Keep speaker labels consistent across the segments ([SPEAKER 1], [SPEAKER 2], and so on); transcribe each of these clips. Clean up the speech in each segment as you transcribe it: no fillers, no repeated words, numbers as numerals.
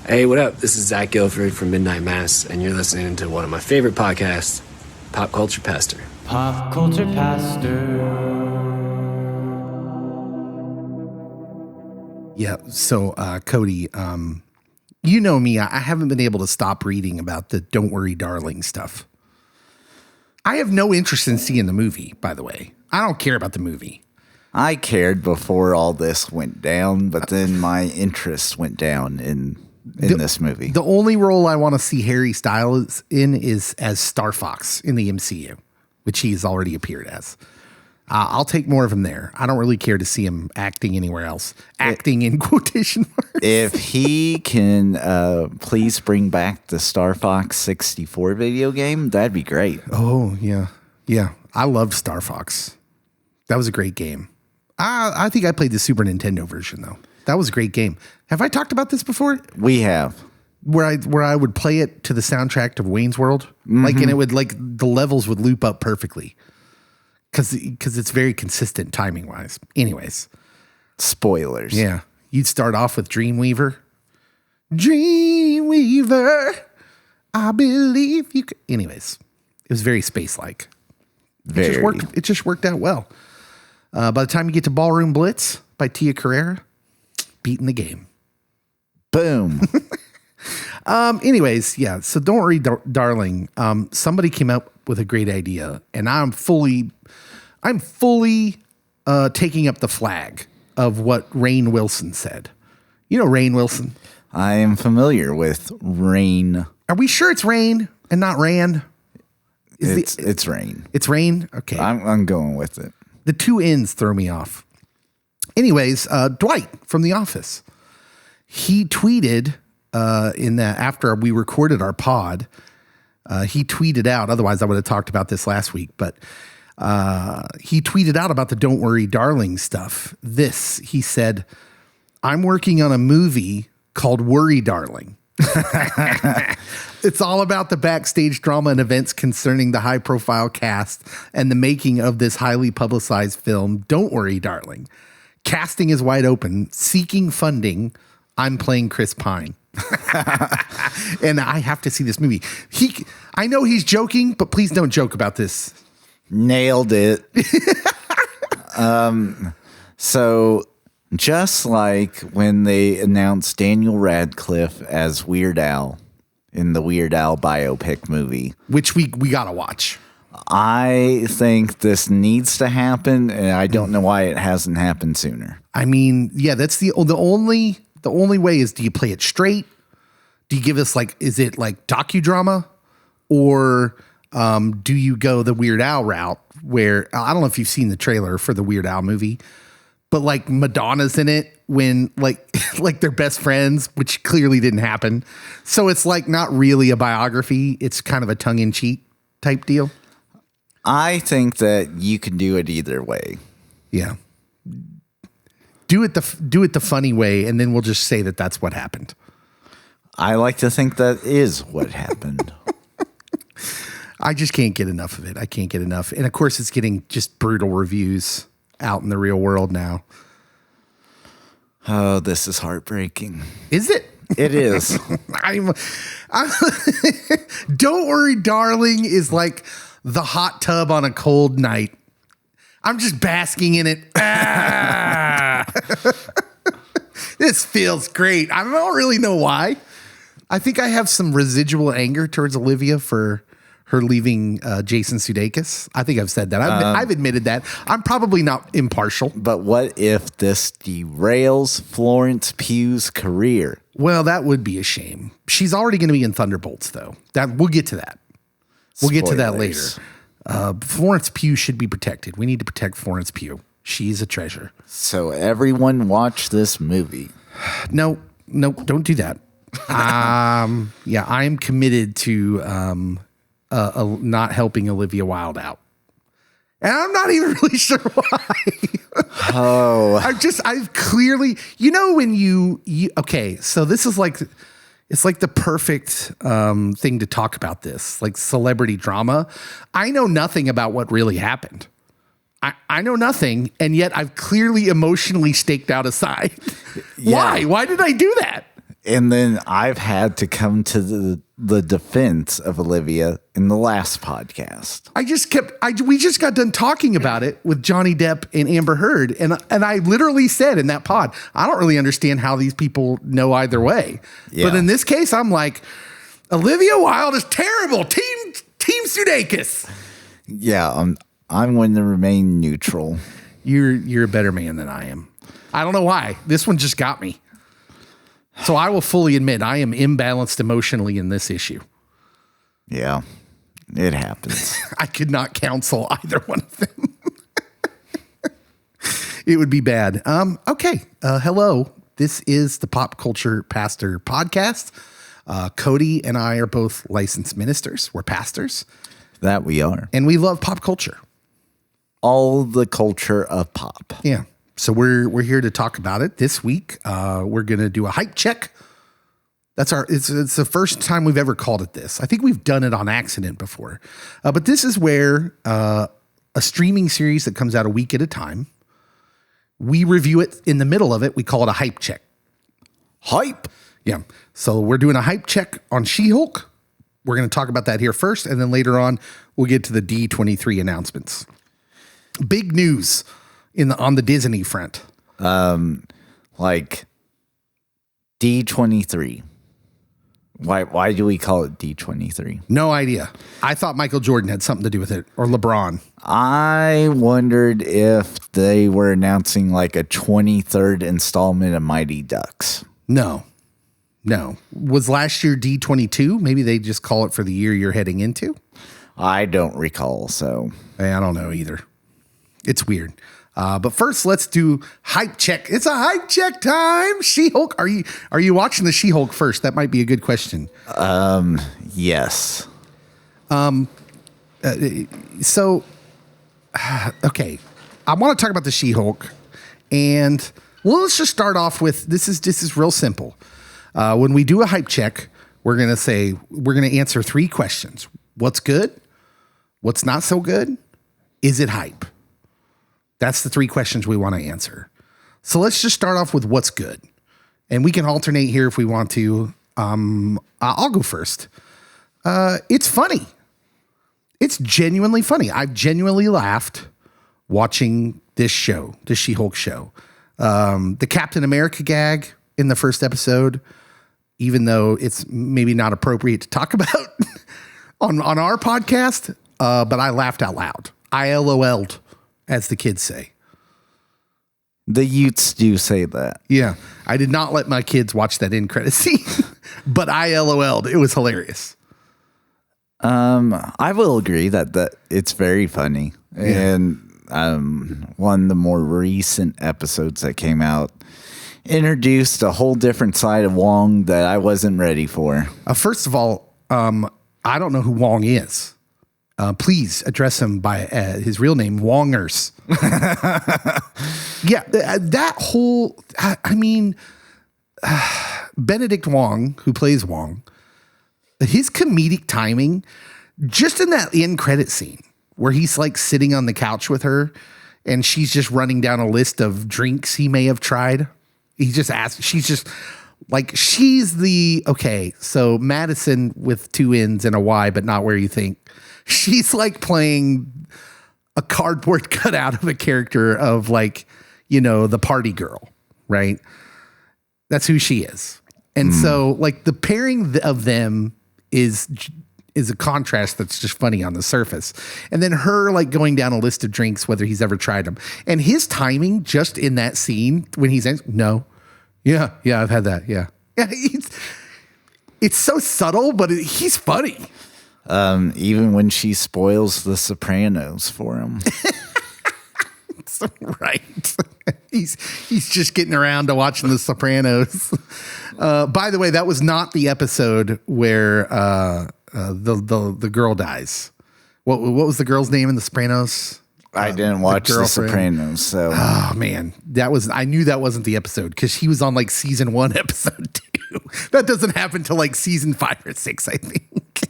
[SPEAKER 1] Hey, what up? This is Zach Guilford from Midnight Mass, and you're listening to one of my favorite podcasts, Pop Culture Pastor.
[SPEAKER 2] Pop Culture Pastor.
[SPEAKER 3] Yeah, so Cody, you know me, I haven't been able to stop reading about the Don't Worry Darling stuff. I have no interest in seeing the movie, by the way. I don't care about the movie.
[SPEAKER 4] I cared before all this went down, but then my interest went down in this movie.
[SPEAKER 3] The only role I want to see Harry Styles in is as Star Fox in the MCU, which he's already appeared as. I'll take more of him there. I don't really care to see him acting anywhere else. Acting in quotation marks.
[SPEAKER 4] If he can please bring back the Star Fox 64 video game, that'd be great.
[SPEAKER 3] Oh, yeah. Yeah, I loved Star Fox. That was a great game. I think I played the Super Nintendo version, though. That was a great game. Have I talked about this before?
[SPEAKER 4] We have.
[SPEAKER 3] Where I would play it to the soundtrack to Wayne's World. Mm-hmm. And it would, the levels would loop up perfectly. Because it's very consistent timing-wise. Anyways.
[SPEAKER 4] Spoilers.
[SPEAKER 3] Yeah. You'd start off with Dreamweaver. Dreamweaver, I believe you could. Anyways. It was very space-like. It just worked out well. By the time you get to Ballroom Blitz by Tia Carrere, beating the game.
[SPEAKER 4] Boom.
[SPEAKER 3] Anyways, yeah. So Don't Worry, Darling. Somebody came up with a great idea, and I'm fully taking up the flag of what Rainn Wilson said. You know Rainn Wilson?
[SPEAKER 4] I am familiar with Rainn.
[SPEAKER 3] Are we sure it's Rainn and not Rand?
[SPEAKER 4] It's Rainn.
[SPEAKER 3] It's Rainn? Okay.
[SPEAKER 4] I'm going with it.
[SPEAKER 3] The two N's throw me off. Anyways, Dwight from The Office. He tweeted after we recorded our pod, he tweeted out, otherwise I would have talked about this last week, but he tweeted out about the Don't Worry Darling stuff. He said, I'm working on a movie called Worry Darling. It's all about the backstage drama and events concerning the high-profile cast and the making of this highly publicized film, Don't Worry Darling. Casting is wide open. Seeking funding. I'm playing Chris Pine. And I have to see this movie. I know he's joking, but please don't joke about this.
[SPEAKER 4] Nailed it. So just like when they announced Daniel Radcliffe as Weird Al in the Weird Al biopic movie,
[SPEAKER 3] which we got to watch.
[SPEAKER 4] I think this needs to happen, and I don't know why it hasn't happened sooner.
[SPEAKER 3] I mean, yeah, that's the only way is, do you play it straight? Do you give us is it like docudrama, or do you go the Weird Al route where, I don't know if you've seen the trailer for the Weird Al movie, but Madonna's in it when they're best friends, which clearly didn't happen. So it's not really a biography. It's kind of a tongue-in-cheek type deal.
[SPEAKER 4] I think that you can do it either way.
[SPEAKER 3] Yeah. Do it the funny way, and then we'll just say that that's what happened.
[SPEAKER 4] I like to think that is what happened.
[SPEAKER 3] I just can't get enough of it. I can't get enough. And of course, it's getting just brutal reviews out in the real world now.
[SPEAKER 4] Oh, this is heartbreaking.
[SPEAKER 3] Is it?
[SPEAKER 4] It is.
[SPEAKER 3] Don't Worry, Darling is like the hot tub on a cold night. I'm just basking in it. This feels great. I don't really know why. I think I have some residual anger towards Olivia for her leaving Jason Sudeikis. I think I've said that. I've admitted that. I'm probably not impartial.
[SPEAKER 4] But what if this derails Florence Pugh's career?
[SPEAKER 3] Well, that would be a shame. She's already going to be in Thunderbolts, though. We'll get to that. We'll get to that later. Florence Pugh should be protected. We need to protect Florence Pugh. She's a treasure.
[SPEAKER 4] So everyone watch this movie.
[SPEAKER 3] No, don't do that. Yeah, I am committed to not helping Olivia Wilde out. And I'm not even really sure why.
[SPEAKER 4] Oh.
[SPEAKER 3] I've clearly, when you okay, so this is it's like the perfect thing to talk about this, like celebrity drama. I know nothing about what really happened. I know nothing, and yet I've clearly emotionally staked out a side.
[SPEAKER 4] Yeah.
[SPEAKER 3] Why? Why did I do that?
[SPEAKER 4] And then I've had to come to the defense of Olivia in the last podcast.
[SPEAKER 3] We just got done talking about it with Johnny Depp and Amber Heard. And I literally said in that pod, I don't really understand how these people know either way. Yeah. But in this case, I'm like, Olivia Wilde is terrible. Team Sudeikis.
[SPEAKER 4] Yeah, I'm going to remain neutral.
[SPEAKER 3] You're a better man than I am. I don't know why. This one just got me. So I will fully admit I am imbalanced emotionally in this issue.
[SPEAKER 4] Yeah, it happens.
[SPEAKER 3] I could not counsel either one of them. It would be bad. Okay. Hello. This is the Pop Culture Pastor Podcast. Cody and I are both licensed ministers. We're pastors.
[SPEAKER 4] That we are.
[SPEAKER 3] And we love pop culture.
[SPEAKER 4] All the culture of pop.
[SPEAKER 3] Yeah. So we're here to talk about it this week. We're going to do a hype check. It's the first time we've ever called it this. I think we've done it on accident before. But this is where a streaming series that comes out a week at a time, we review it in the middle of it. We call it a hype check.
[SPEAKER 4] Hype.
[SPEAKER 3] Yeah. So we're doing a hype check on She-Hulk. We're going to talk about that here first. And then later on, we'll get to the D23 announcements. Big news on the Disney front.
[SPEAKER 4] Like D23. Why do we call it D23?
[SPEAKER 3] No idea. I thought Michael Jordan had something to do with it, or LeBron.
[SPEAKER 4] I wondered if they were announcing like a 23rd installment of Mighty Ducks.
[SPEAKER 3] No. Was last year D22? Maybe they just call it for the year you're heading into?
[SPEAKER 4] I don't recall, so.
[SPEAKER 3] I don't know either. It's weird. But first, let's do hype check. It's a hype check time. She-Hulk. Are you watching the She-Hulk first? That might be a good question.
[SPEAKER 4] Yes.
[SPEAKER 3] So, okay. I want to talk about the She-Hulk, and let's just start off with this is real simple. When we do a hype check, we're going to answer 3 questions. What's good? What's not so good? Is it hype? That's the 3 questions we want to answer. So let's just start off with what's good. And we can alternate here if we want to. I'll go first. It's funny. It's genuinely funny. I've genuinely laughed watching this show, the She-Hulk show. The Captain America gag in the first episode, even though it's maybe not appropriate to talk about on our podcast, but I laughed out loud. I LOL'd, as the kids say.
[SPEAKER 4] The Utes do say that.
[SPEAKER 3] Yeah. I did not let my kids watch that end credit scene, but I LOL'd. It was hilarious.
[SPEAKER 4] I will agree that it's very funny. Yeah. And one of the more recent episodes that came out introduced a whole different side of Wong that I wasn't ready for.
[SPEAKER 3] First of all, I don't know who Wong is. Please address him by his real name, Wongers. Yeah, that whole, Benedict Wong, who plays Wong, his comedic timing, just in that end credit scene where he's like sitting on the couch with her and she's just running down a list of drinks he may have tried. He just asked, so Madison with 2 N's and a Y, but not where you think. She's like playing a cardboard cutout of a character of the party girl, right? That's who she is. And so like the pairing of them is a contrast that's just funny on the surface. And then her like going down a list of drinks, whether he's ever tried them. And his timing just in that scene when he's no. Yeah, I've had that. Yeah. It's so subtle, but he's funny.
[SPEAKER 4] Even when she spoils The Sopranos for him.
[SPEAKER 3] Right. He's just getting around to watching The Sopranos. By the way, that was not the episode where the girl dies. What was the girl's name in The Sopranos?
[SPEAKER 4] I didn't watch The Sopranos, so.
[SPEAKER 3] Oh man, I knew that wasn't the episode because he was on like season 1, episode 2. That doesn't happen till like season 5 or 6, I think.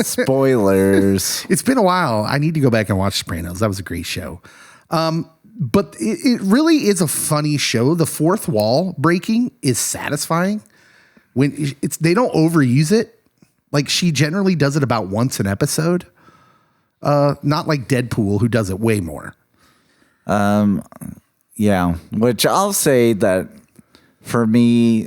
[SPEAKER 4] Spoilers.
[SPEAKER 3] It's been a while. I need to go back and watch Sopranos. That was a great show. But it really is a funny show. The fourth wall breaking is satisfying when they don't overuse it. Like she generally does it about once an episode. Not like Deadpool, who does it way more.
[SPEAKER 4] Yeah, which I'll say that for me,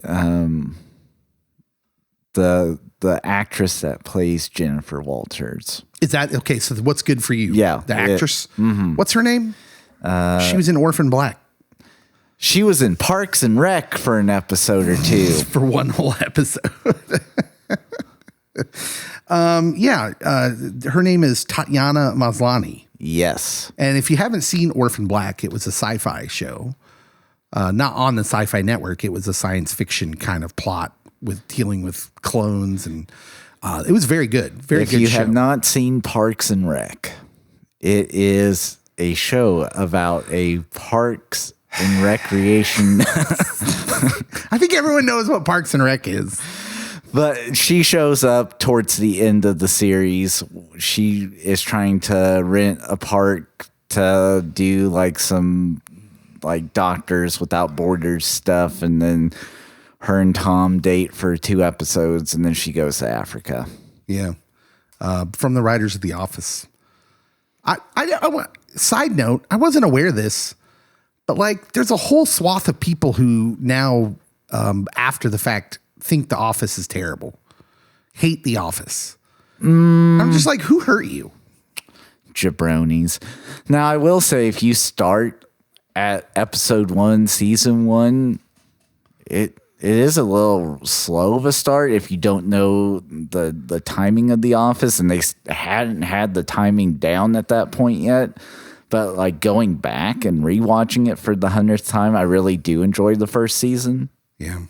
[SPEAKER 4] the actress that plays Jennifer Walters.
[SPEAKER 3] Is that okay? So what's good for you?
[SPEAKER 4] Yeah,
[SPEAKER 3] the actress. What's her name? She was in Orphan Black.
[SPEAKER 4] She was in Parks and Rec for an episode or two.
[SPEAKER 3] For one whole episode. Her name is Tatiana Maslany.
[SPEAKER 4] Yes.
[SPEAKER 3] And if you haven't seen Orphan Black, it was a sci-fi show. Not on the Sci-Fi Network. It was a science fiction kind of plot with dealing with clones, and it was very good. Very good show.
[SPEAKER 4] If you have not seen Parks and Rec, it is a show about a parks and recreation.
[SPEAKER 3] I think everyone knows what Parks and Rec is.
[SPEAKER 4] But she shows up towards the end of the series. She is trying to rent a park to do like some like Doctors Without Borders stuff. And then her and Tom date for 2 episodes. And then she goes to Africa.
[SPEAKER 3] Yeah. From the writers of The Office. Side note, I wasn't aware of this, but like there's a whole swath of people who now, after the fact, think The Office is terrible. Hate The Office. I'm just like, who hurt you?
[SPEAKER 4] Jabronis. Now, I will say, if you start at episode 1, season 1, it is a little slow of a start if you don't know the timing of The Office, and they hadn't had the timing down at that point yet. But like going back and rewatching it for the 100th time, I really do enjoy the first season.
[SPEAKER 3] Yeah.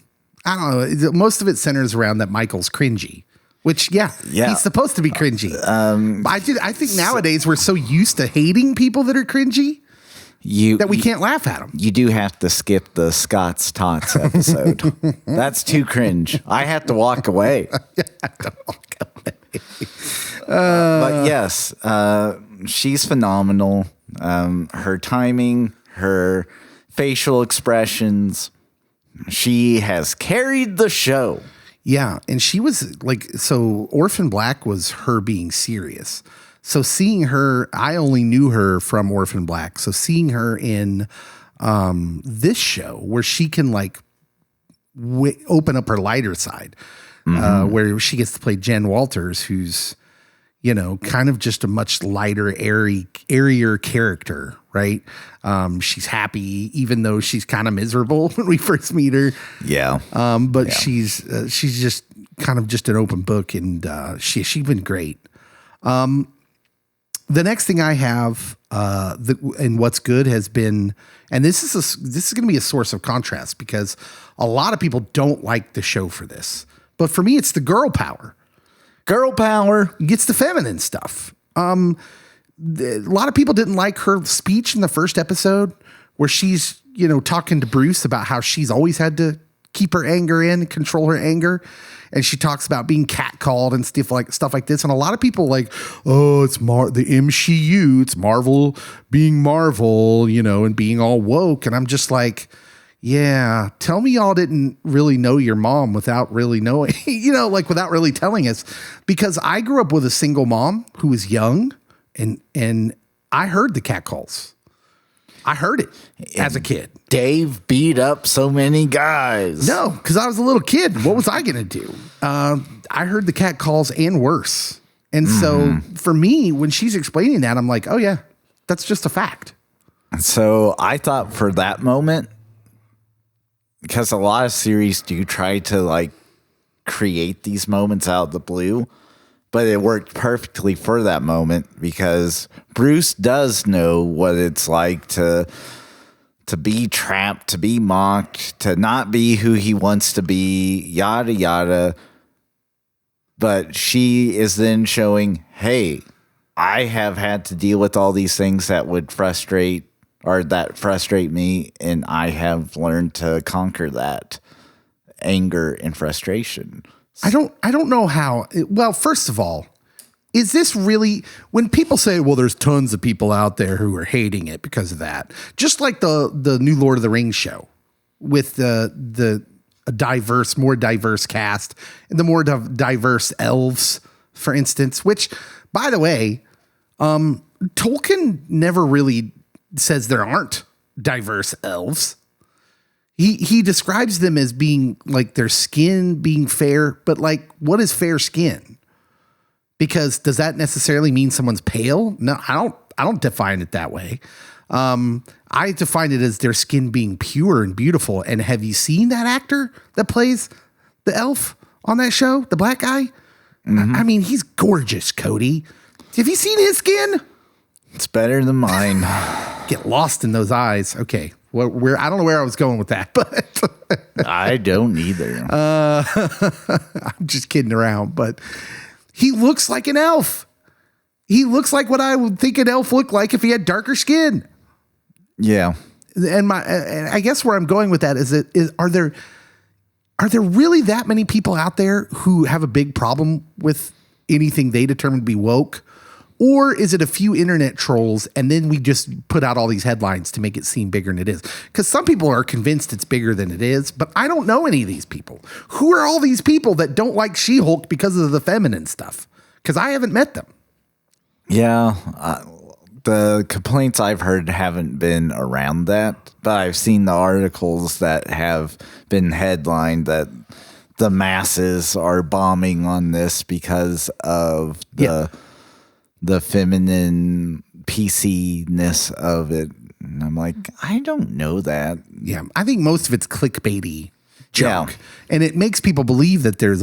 [SPEAKER 3] I don't know. Most of it centers around that Michael's cringy, which, he's supposed to be cringy. I think nowadays we're so used to hating people that are cringy that we can't laugh at them.
[SPEAKER 4] You do have to skip the Scott's Tots episode. That's too cringe. I have to walk away. But yes, she's phenomenal. Her timing, her facial expressions. She has carried the show.
[SPEAKER 3] Yeah. And she was like, so Orphan Black was her being serious. So seeing her, I only knew her from Orphan Black. So seeing her in this show where she can like open up her lighter side, where she gets to play Jen Walters, who's, kind of just a much lighter, airier character, right? She's happy, even though she's kind of miserable when we first meet her.
[SPEAKER 4] Yeah.
[SPEAKER 3] But she's just kind of just an open book, and she's been great. The next thing I have, and what's good has been, and this is going to be a source of contrast because a lot of people don't like the show for this, but for me, it's the girl power. Girl power gets the feminine stuff. A lot of people didn't like her speech in the first episode where she's, talking to Bruce about how she's always had to keep her anger in, control her anger. And she talks about being catcalled and stuff like this. And a lot of people like, oh, it's the MCU, it's Marvel being Marvel, and being all woke. And I'm just like, yeah, tell me y'all didn't really know your mom without really knowing, without really telling us. Because I grew up with a single mom who was young, and I heard the catcalls. I heard it as a kid.
[SPEAKER 4] Dave beat up so many guys.
[SPEAKER 3] No, because I was a little kid. What was I going to do? I heard the catcalls and worse. And so for me, when she's explaining that, I'm like, oh, yeah, that's just a fact.
[SPEAKER 4] So I thought for that moment, because a lot of series do try to create these moments out of the blue, but it worked perfectly for that moment because Bruce does know what it's like to be trapped, to be mocked, to not be who he wants to be, yada, yada. But she is then showing, hey, I have had to deal with all these things that would frustrate me, and I have learned to conquer that anger and frustration.
[SPEAKER 3] I don't know how. Well, first of all, is this really, when people say, well, there's tons of people out there who are hating it because of that, just like the new Lord of the Rings show with the more diverse cast and the more diverse elves, for instance, which, by the way, Tolkien never really says there aren't diverse elves. He describes them as being like their skin being fair, but like, what is fair skin? Because does that necessarily mean someone's pale? No, I don't define it that way. I define it as their skin being pure and beautiful. And have you seen that actor that plays the elf on that show, the black guy? Mm-hmm. I mean, he's gorgeous, Cody. Have you seen his skin?
[SPEAKER 4] It's better than mine.
[SPEAKER 3] Get lost in those eyes. Okay. Well, I don't know where I was going with that, but
[SPEAKER 4] I don't either.
[SPEAKER 3] I'm just kidding around, but he looks like an elf. He looks like what I would think an elf looked like if he had darker skin.
[SPEAKER 4] Yeah.
[SPEAKER 3] And I guess where I'm going with that is are there really that many people out there who have a big problem with anything they determine to be woke? Or is it a few internet trolls and then we just put out all these headlines to make it seem bigger than it is? Because some people are convinced it's bigger than it is, but I don't know any of these people. Who are all these people that don't like She-Hulk because of the feminine stuff? Because I haven't met them.
[SPEAKER 4] Yeah. The complaints I've heard haven't been around that, but I've seen the articles that have been headlined that the masses are bombing on this because of the feminine PC-ness of it. And I'm like, I don't know that.
[SPEAKER 3] Yeah, I think most of it's clickbaity junk. Yeah. And it makes people believe that there's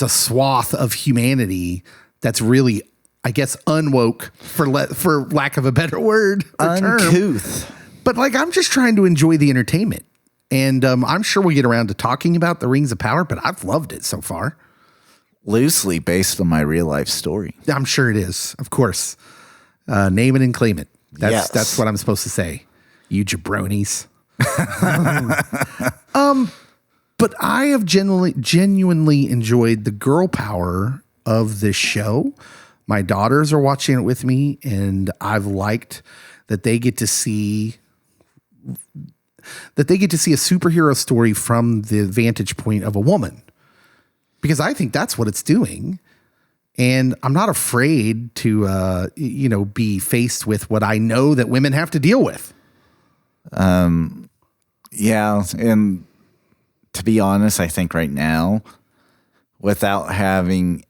[SPEAKER 3] a swath of humanity that's really, I guess, unwoke, for lack of a better word or
[SPEAKER 4] uncouth.
[SPEAKER 3] Term. But like, I'm just trying to enjoy the entertainment. And I'm sure we'll get around to talking about the Rings of Power, but I've loved it so far.
[SPEAKER 4] Loosely based on my real life story.
[SPEAKER 3] I'm sure it is, of course. Name it and claim it. That's what I'm supposed to say. You jabronis. But I have genuinely enjoyed the girl power of this show. My daughters are watching it with me, and I've liked that they get to see a superhero story from the vantage point of a woman. Because I think that's what it's doing. And I'm not afraid to, be faced with what I know that women have to deal with.
[SPEAKER 4] Yeah. And to be honest, I think right now, without having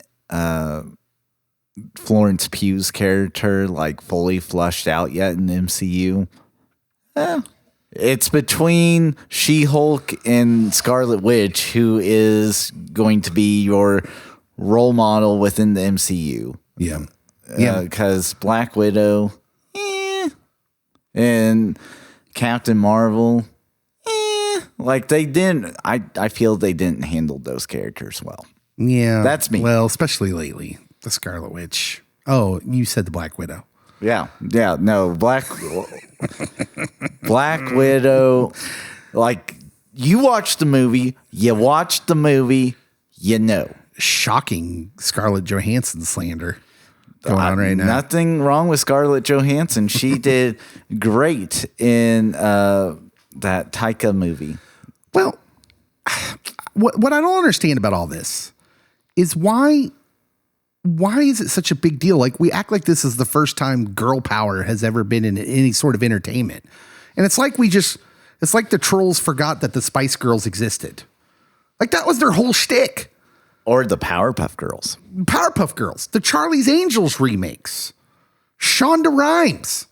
[SPEAKER 4] Florence Pugh's character like fully flushed out yet in the MCU, it's between She-Hulk and Scarlet Witch, who is going to be your role model within the MCU.
[SPEAKER 3] Yeah.
[SPEAKER 4] Because Black Widow, and Captain Marvel, like they didn't. I feel they didn't handle those characters well.
[SPEAKER 3] Yeah,
[SPEAKER 4] that's me.
[SPEAKER 3] Well, especially lately, the Scarlet Witch. Oh, you said the Black Widow.
[SPEAKER 4] Yeah. No, Black Widow. Like, you watch the movie, you know.
[SPEAKER 3] Shocking Scarlett Johansson slander going on right now.
[SPEAKER 4] Nothing wrong with Scarlett Johansson. She did great in that Taika movie.
[SPEAKER 3] Well, what I don't understand about all this is why is it such a big deal? Like, we act like this is the first time girl power has ever been in any sort of entertainment. And it's like it's like the trolls forgot that the Spice Girls existed. Like, that was their whole shtick.
[SPEAKER 4] Or the Powerpuff Girls.
[SPEAKER 3] The Charlie's Angels remakes. Shonda Rhimes.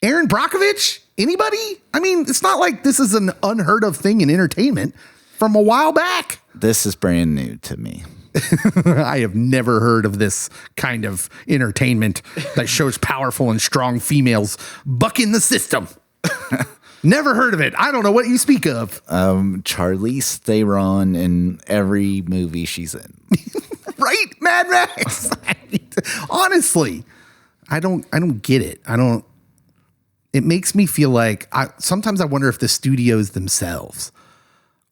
[SPEAKER 3] Aaron Brockovich? Anybody? I mean, it's not like this is an unheard of thing in entertainment from a while back.
[SPEAKER 4] This is brand new to me.
[SPEAKER 3] I have never heard of this kind of entertainment that shows powerful and strong females bucking the system. Never heard of it. I don't know what you speak of.
[SPEAKER 4] Charlize Theron in every movie she's in.
[SPEAKER 3] Right? Mad Max. Honestly, I don't get it. It makes me feel like sometimes I wonder if the studios themselves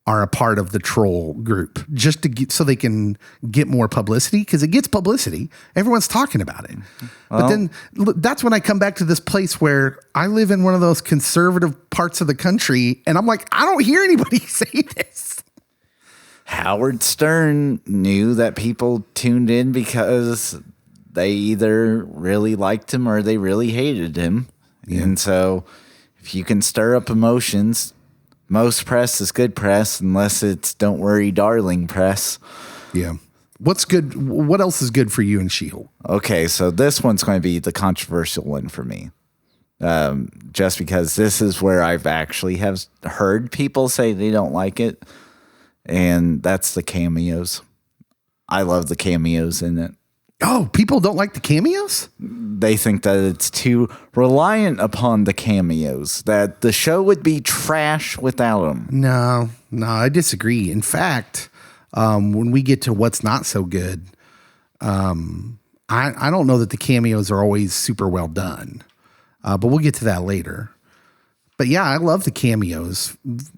[SPEAKER 3] are a part of the troll group just to get, so they can get more publicity, because it gets publicity. Everyone's talking about it. But then that's when I come back to this place where I live in one of those conservative parts of the country, and I'm like, I don't hear anybody say this.
[SPEAKER 4] Howard Stern knew that people tuned in because they either really liked him or they really hated him. Yeah. And so if you can stir up emotions, most press is good press, unless it's don't worry, darling press.
[SPEAKER 3] Yeah. What's good? What else is good for you in She-Hulk?
[SPEAKER 4] Okay, so this one's going to be the controversial one for me. Just because this is where I've actually have heard people say they don't like it. And that's the cameos. I love the cameos in it.
[SPEAKER 3] Oh, people don't like the cameos?
[SPEAKER 4] They think that it's too reliant upon the cameos, that the show would be trash without them.
[SPEAKER 3] No, I disagree. In fact, when we get to what's not so good, I don't know that the cameos are always super well done, but we'll get to that later. But yeah, I love the cameos.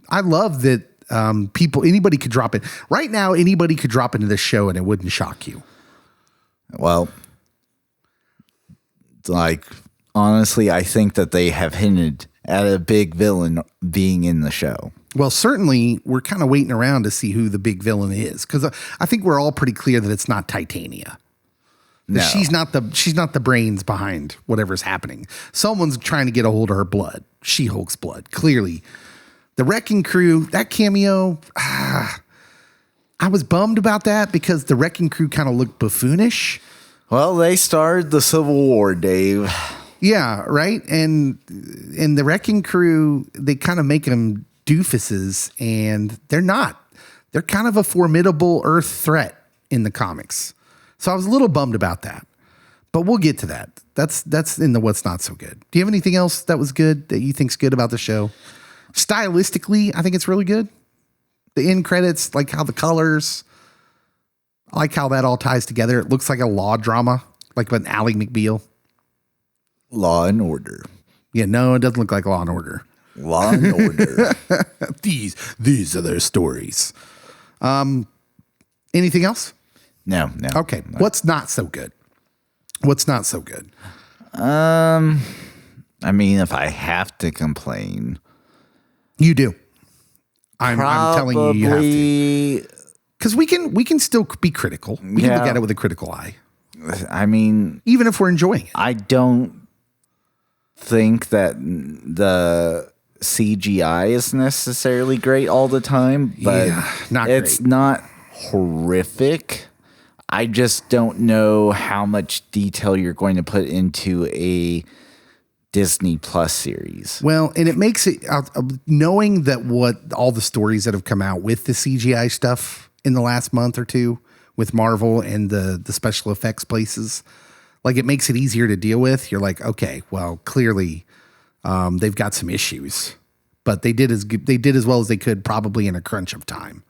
[SPEAKER 3] I love that anybody could drop it. Right now, anybody could drop into this show and it wouldn't shock you.
[SPEAKER 4] Well, like, honestly, I think that they have hinted at a big villain being in the show.
[SPEAKER 3] Well, certainly, we're kind of waiting around to see who the big villain is, because I think we're all pretty clear that it's not Titania. No. She's not the brains behind whatever's happening. Someone's trying to get a hold of her blood, She-Hulk's blood. Clearly, the Wrecking Crew, that cameo. I was bummed about that because the Wrecking Crew kind of looked buffoonish.
[SPEAKER 4] Well, they started the Civil War, Dave.
[SPEAKER 3] Yeah, right. And the Wrecking Crew, they kind of make them doofuses, and they're not. They're kind of a formidable Earth threat in the comics. So I was a little bummed about that. But we'll get to that. That's in the what's not so good. Do you have anything else that was good that you think's good about the show? Stylistically, I think it's really good. The end credits, like how the colors, I like how that all ties together. It looks like a law drama, like an Ally McBeal.
[SPEAKER 4] Law and Order.
[SPEAKER 3] Yeah, no, it doesn't look like Law and Order.
[SPEAKER 4] Law and Order.
[SPEAKER 3] These are their stories. Anything else?
[SPEAKER 4] No.
[SPEAKER 3] Okay. No. What's not so good? What's not so good?
[SPEAKER 4] I mean, if I have to complain,
[SPEAKER 3] you do. I'm telling you, you have to. Because we can still be critical. We can look at it with a critical eye.
[SPEAKER 4] I mean,
[SPEAKER 3] even if we're enjoying it.
[SPEAKER 4] I don't think that the CGI is necessarily great all the time, but it's not horrific. I just don't know how much detail you're going to put into a Disney Plus series.
[SPEAKER 3] Well, and it makes it, knowing that what all the stories that have come out with the CGI stuff in the last month or two with Marvel and the special effects places, like it makes it easier to deal with. You're like, okay, well, clearly they've got some issues, but they did as well as they could, probably in a crunch of time.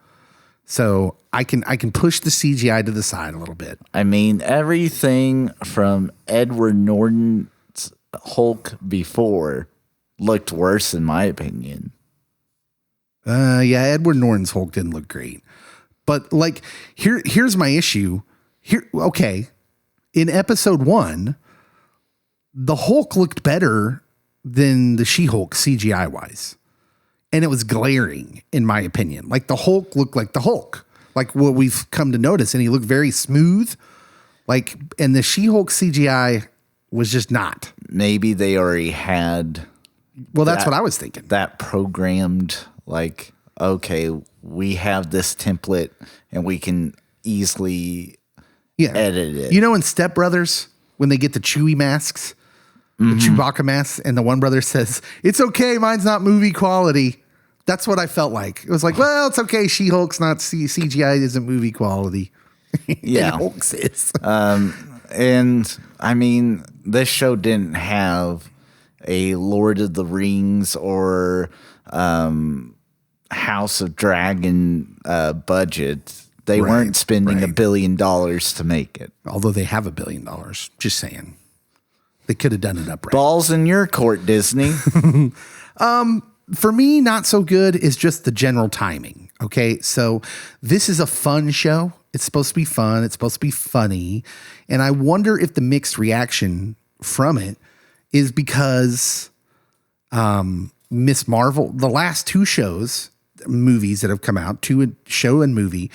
[SPEAKER 3] So I can push the CGI to the side a little bit.
[SPEAKER 4] I mean, everything from Edward Norton's Hulk before looked worse, in my opinion.
[SPEAKER 3] Yeah, Edward Norton's Hulk didn't look great. But like, here's my issue. Okay, in episode 1, the Hulk looked better than the She-Hulk CGI wise. And it was glaring, in my opinion. Like the Hulk looked like the Hulk, like what we've come to notice. And he looked very smooth. Like, and the She-Hulk CGI was just not.
[SPEAKER 4] Maybe they already had.
[SPEAKER 3] Well, that's what I was thinking.
[SPEAKER 4] That programmed, like, okay, we have this template and we can easily edit it.
[SPEAKER 3] You know, in Step Brothers, when they get the Chewie masks, the Chewbacca masks, and the one brother says, "It's okay, mine's not movie quality." That's what I felt like. It was like, well, it's okay. She-Hulk's not CGI isn't movie quality.
[SPEAKER 4] Yeah,
[SPEAKER 3] Hulk's is.
[SPEAKER 4] And I mean, this show didn't have a Lord of the Rings or House of Dragon budget. They weren't spending $1 billion to make it.
[SPEAKER 3] Although they have $1 billion. Just saying. They could have done it upright.
[SPEAKER 4] Balls in your court, Disney.
[SPEAKER 3] For me, not so good is just the general timing. Okay, so this is a fun show. It's supposed to be fun. It's supposed to be funny. And I wonder if the mixed reaction from it is because Miss Marvel, the last two movies that have come out, show and movie,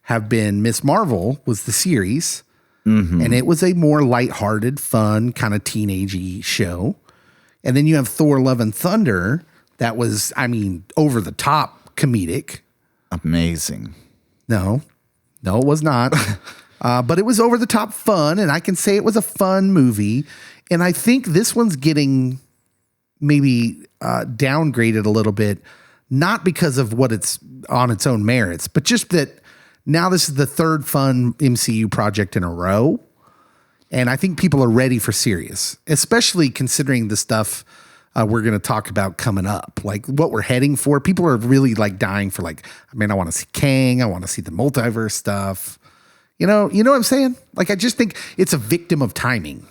[SPEAKER 3] have been Miss Marvel was the series. And it was a more lighthearted, fun, kind of teenagey show. And then you have Thor Love and Thunder. That was, over the top comedic.
[SPEAKER 4] Amazing.
[SPEAKER 3] No, it was not. But it was over the top fun. And I can say it was a fun movie. And I think this one's getting maybe downgraded a little bit, not because of what it's on its own merits, but just that now this is the third fun MCU project in a row. And I think people are ready for serious, especially considering the stuff we're going to talk about coming up, like what we're heading for. People are really like dying for I want to see Kang. I want to see the multiverse stuff. You know what I'm saying? Like, I just think it's a victim of timing.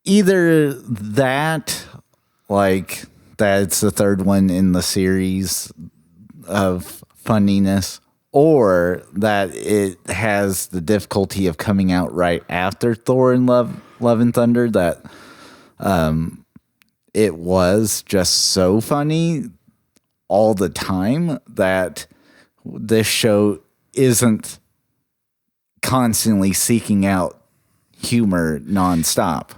[SPEAKER 4] Either that, like that it's the third one in the series of funniness, or that it has the difficulty of coming out right after Thor and Love and Thunder, that it was just so funny all the time that this show isn't constantly seeking out humor nonstop.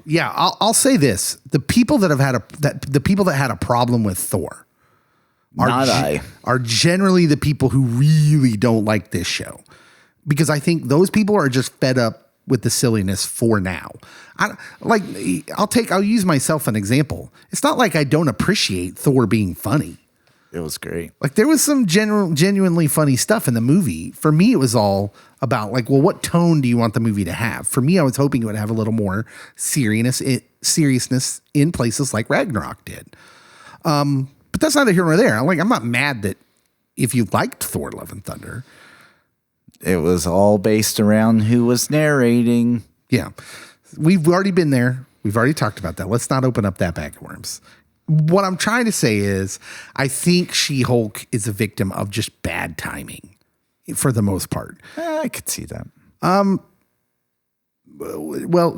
[SPEAKER 3] Yeah, I'll say this: the people that had a problem with Thor are generally the people who really don't like this show, because I think those people are just fed up with the silliness for now. I'll use myself as an example. It's not like I don't appreciate Thor being funny.
[SPEAKER 4] It was great.
[SPEAKER 3] Like, there was some genuinely funny stuff in the movie. For me, it was all about what tone do you want the movie to have? For me, I was hoping it would have a little more seriousness in places like Ragnarok did. But that's neither here nor there. I'm not mad that if you liked Thor Love and Thunder.
[SPEAKER 4] It was all based around who was narrating.
[SPEAKER 3] Yeah. We've already been there. We've already talked about that. Let's not open up that bag of worms. What I'm trying to say is I think She-Hulk is a victim of just bad timing for the most part.
[SPEAKER 4] I could see that.
[SPEAKER 3] Well,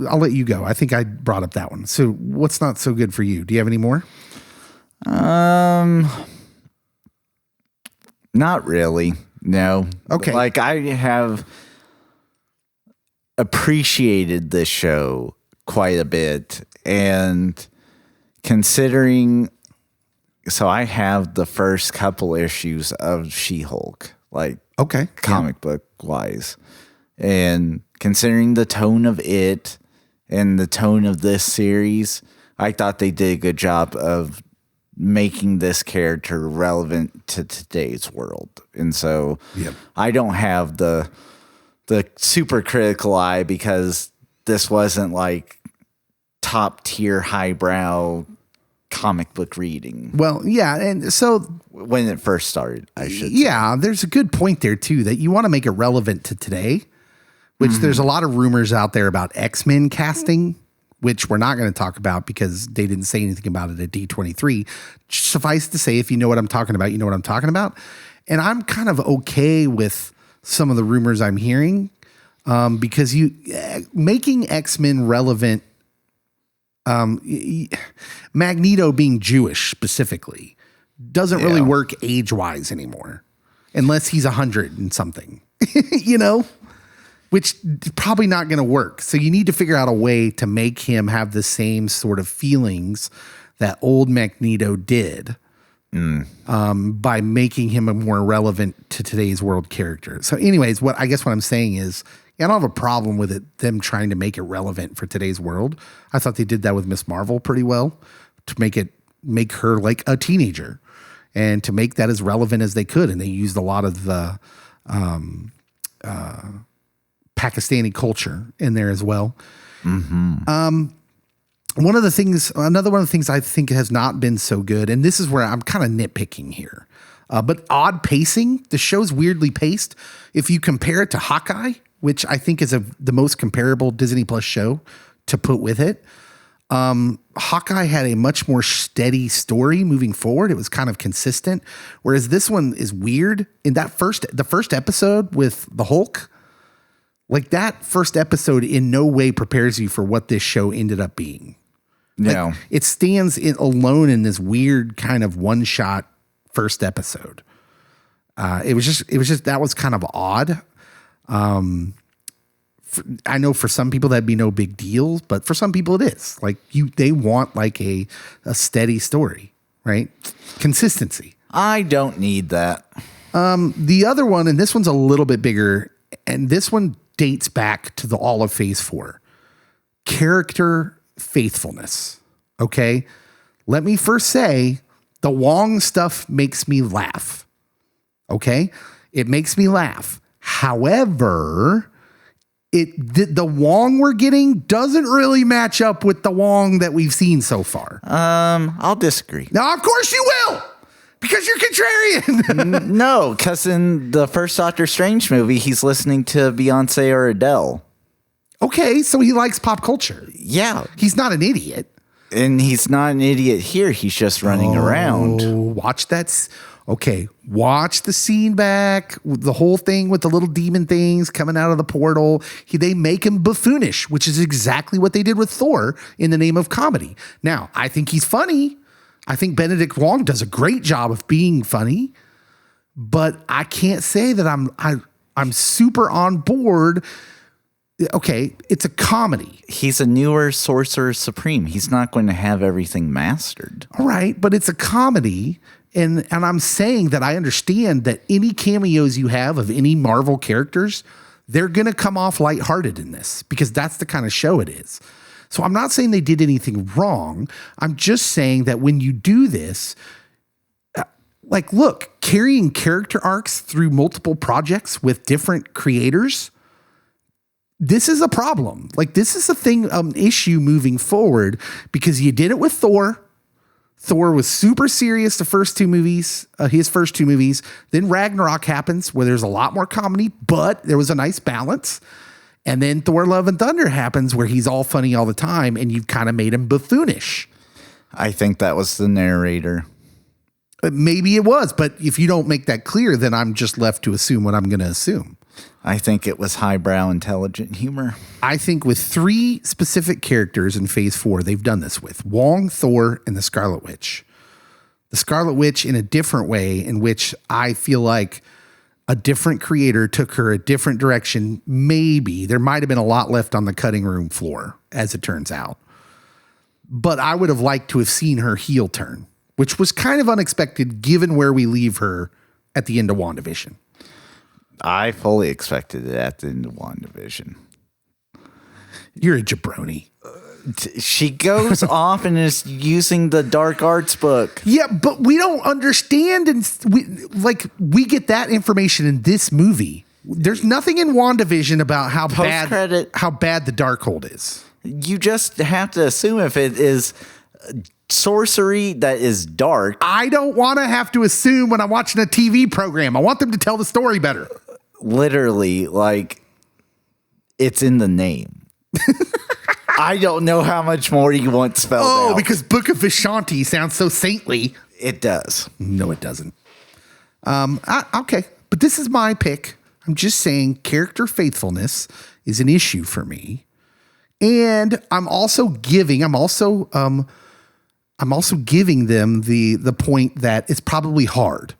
[SPEAKER 3] I'll let you go. I think I brought up that one. So what's not so good for you? Do you have any more?
[SPEAKER 4] Not really. No.
[SPEAKER 3] Okay.
[SPEAKER 4] Like, I have appreciated this show quite a bit, and considering, so I have the first couple issues of She-Hulk, comic book wise, and considering the tone of it and the tone of this series, I thought they did a good job of making this character relevant to today's world. And so I don't have the super critical eye, because this wasn't like top tier highbrow comic book reading.
[SPEAKER 3] Well, yeah. And so
[SPEAKER 4] when it first started, I should say.
[SPEAKER 3] Yeah, there's a good point there too, that you want to make it relevant to today, which there's a lot of rumors out there about X-Men casting, which we're not going to talk about because they didn't say anything about it at D23. Suffice to say, if you know what I'm talking about, you know what I'm talking about. And I'm kind of okay with some of the rumors I'm hearing, because making X-Men relevant, Magneto being Jewish specifically, doesn't really work age-wise anymore, unless he's 100 and something, which is probably not going to work. So you need to figure out a way to make him have the same sort of feelings that old Magneto did, by making him a more relevant to today's world character. So anyways, what I'm saying is, I don't have a problem with them trying to make it relevant for today's world. I thought they did that with Miss Marvel pretty well, to make her like a teenager, and to make that as relevant as they could. And they used a lot of the Pakistani culture in there as well. Another one of the things I think has not been so good, and this is where I'm kind of nitpicking here, but odd pacing. The show's weirdly paced. If you compare it to Hawkeye, which I think is the most comparable Disney Plus show to put with it, Hawkeye had a much more steady story moving forward. It was kind of consistent, whereas this one is weird. In the first episode with the Hulk, like that first episode in no way prepares you for what this show ended up being.
[SPEAKER 4] No,
[SPEAKER 3] it stands alone in this weird kind of one-shot first episode. It was just that was kind of odd. I know for some people that'd be no big deal, but for some people it is. Like they want like a steady story, right? Consistency.
[SPEAKER 4] I don't need that.
[SPEAKER 3] The other one, and this one's a little bit bigger, and this one dates back to all of Phase 4. Character faithfulness. Okay? Let me first say the Wong stuff makes me laugh. Okay? It makes me laugh. However, the Wong we're getting doesn't really match up with the Wong that we've seen so far.
[SPEAKER 4] I'll disagree.
[SPEAKER 3] Now, of course you will, because you're contrarian.
[SPEAKER 4] No, because in the first Doctor Strange movie, he's listening to Beyonce or Adele.
[SPEAKER 3] Okay, so he likes pop culture.
[SPEAKER 4] Yeah.
[SPEAKER 3] He's not an idiot.
[SPEAKER 4] And he's not an idiot here. He's just running around.
[SPEAKER 3] Watch that. Okay, watch the scene back. The whole thing with the little demon things coming out of the portal. They make him buffoonish, which is exactly what they did with Thor in the name of comedy. Now, I think he's funny. I think Benedict Wong does a great job of being funny. But I can't say that I'm super on board. Okay, it's a comedy.
[SPEAKER 4] He's a newer Sorcerer Supreme. He's not going to have everything mastered.
[SPEAKER 3] All right, but it's a comedy. And I'm saying that I understand that any cameos you have of any Marvel characters, they're going to come off lighthearted in this because that's the kind of show it is. So I'm not saying they did anything wrong. I'm just saying that when you do this, like, look, carrying character arcs through multiple projects with different creators, this is a problem. Like, this is a thing, issue moving forward because you did it with Thor. Thor was super serious the first two movies, his first two movies. Then Ragnarok happens where there's a lot more comedy, but there was a nice balance. And then Thor Love and Thunder happens where he's all funny all the time and you've kind of made him buffoonish.
[SPEAKER 4] I think that was the narrator.
[SPEAKER 3] Maybe it was, but if you don't make that clear, then I'm just left to assume what I'm going to assume.
[SPEAKER 4] I think it was highbrow, intelligent humor.
[SPEAKER 3] I think with 3 specific characters in Phase 4, they've done this with Wong, Thor, and the Scarlet Witch. The Scarlet Witch in a different way, in which I feel like a different creator took her a different direction. Maybe there might have been a lot left on the cutting room floor, as it turns out. But I would have liked to have seen her heel turn, which was kind of unexpected given where we leave her at the end of WandaVision.
[SPEAKER 4] I fully expected it at the end of WandaVision.
[SPEAKER 3] You're a jabroni.
[SPEAKER 4] She goes off and is using the dark arts book.
[SPEAKER 3] Yeah, but we don't understand. And we get that information in this movie. There's nothing in WandaVision about how bad the Darkhold is.
[SPEAKER 4] You just have to assume if it is sorcery that is dark.
[SPEAKER 3] I don't want to have to assume when I'm watching a TV program. I want them to tell the story better.
[SPEAKER 4] Literally, like, it's in the name. I don't know how much more you want spelled out.
[SPEAKER 3] Oh, because Book of Vishanti sounds so saintly.
[SPEAKER 4] It does.
[SPEAKER 3] No, it doesn't. Okay, but this is my pick. I'm just saying character faithfulness is an issue for me. And I'm also giving them the point that it's probably hard,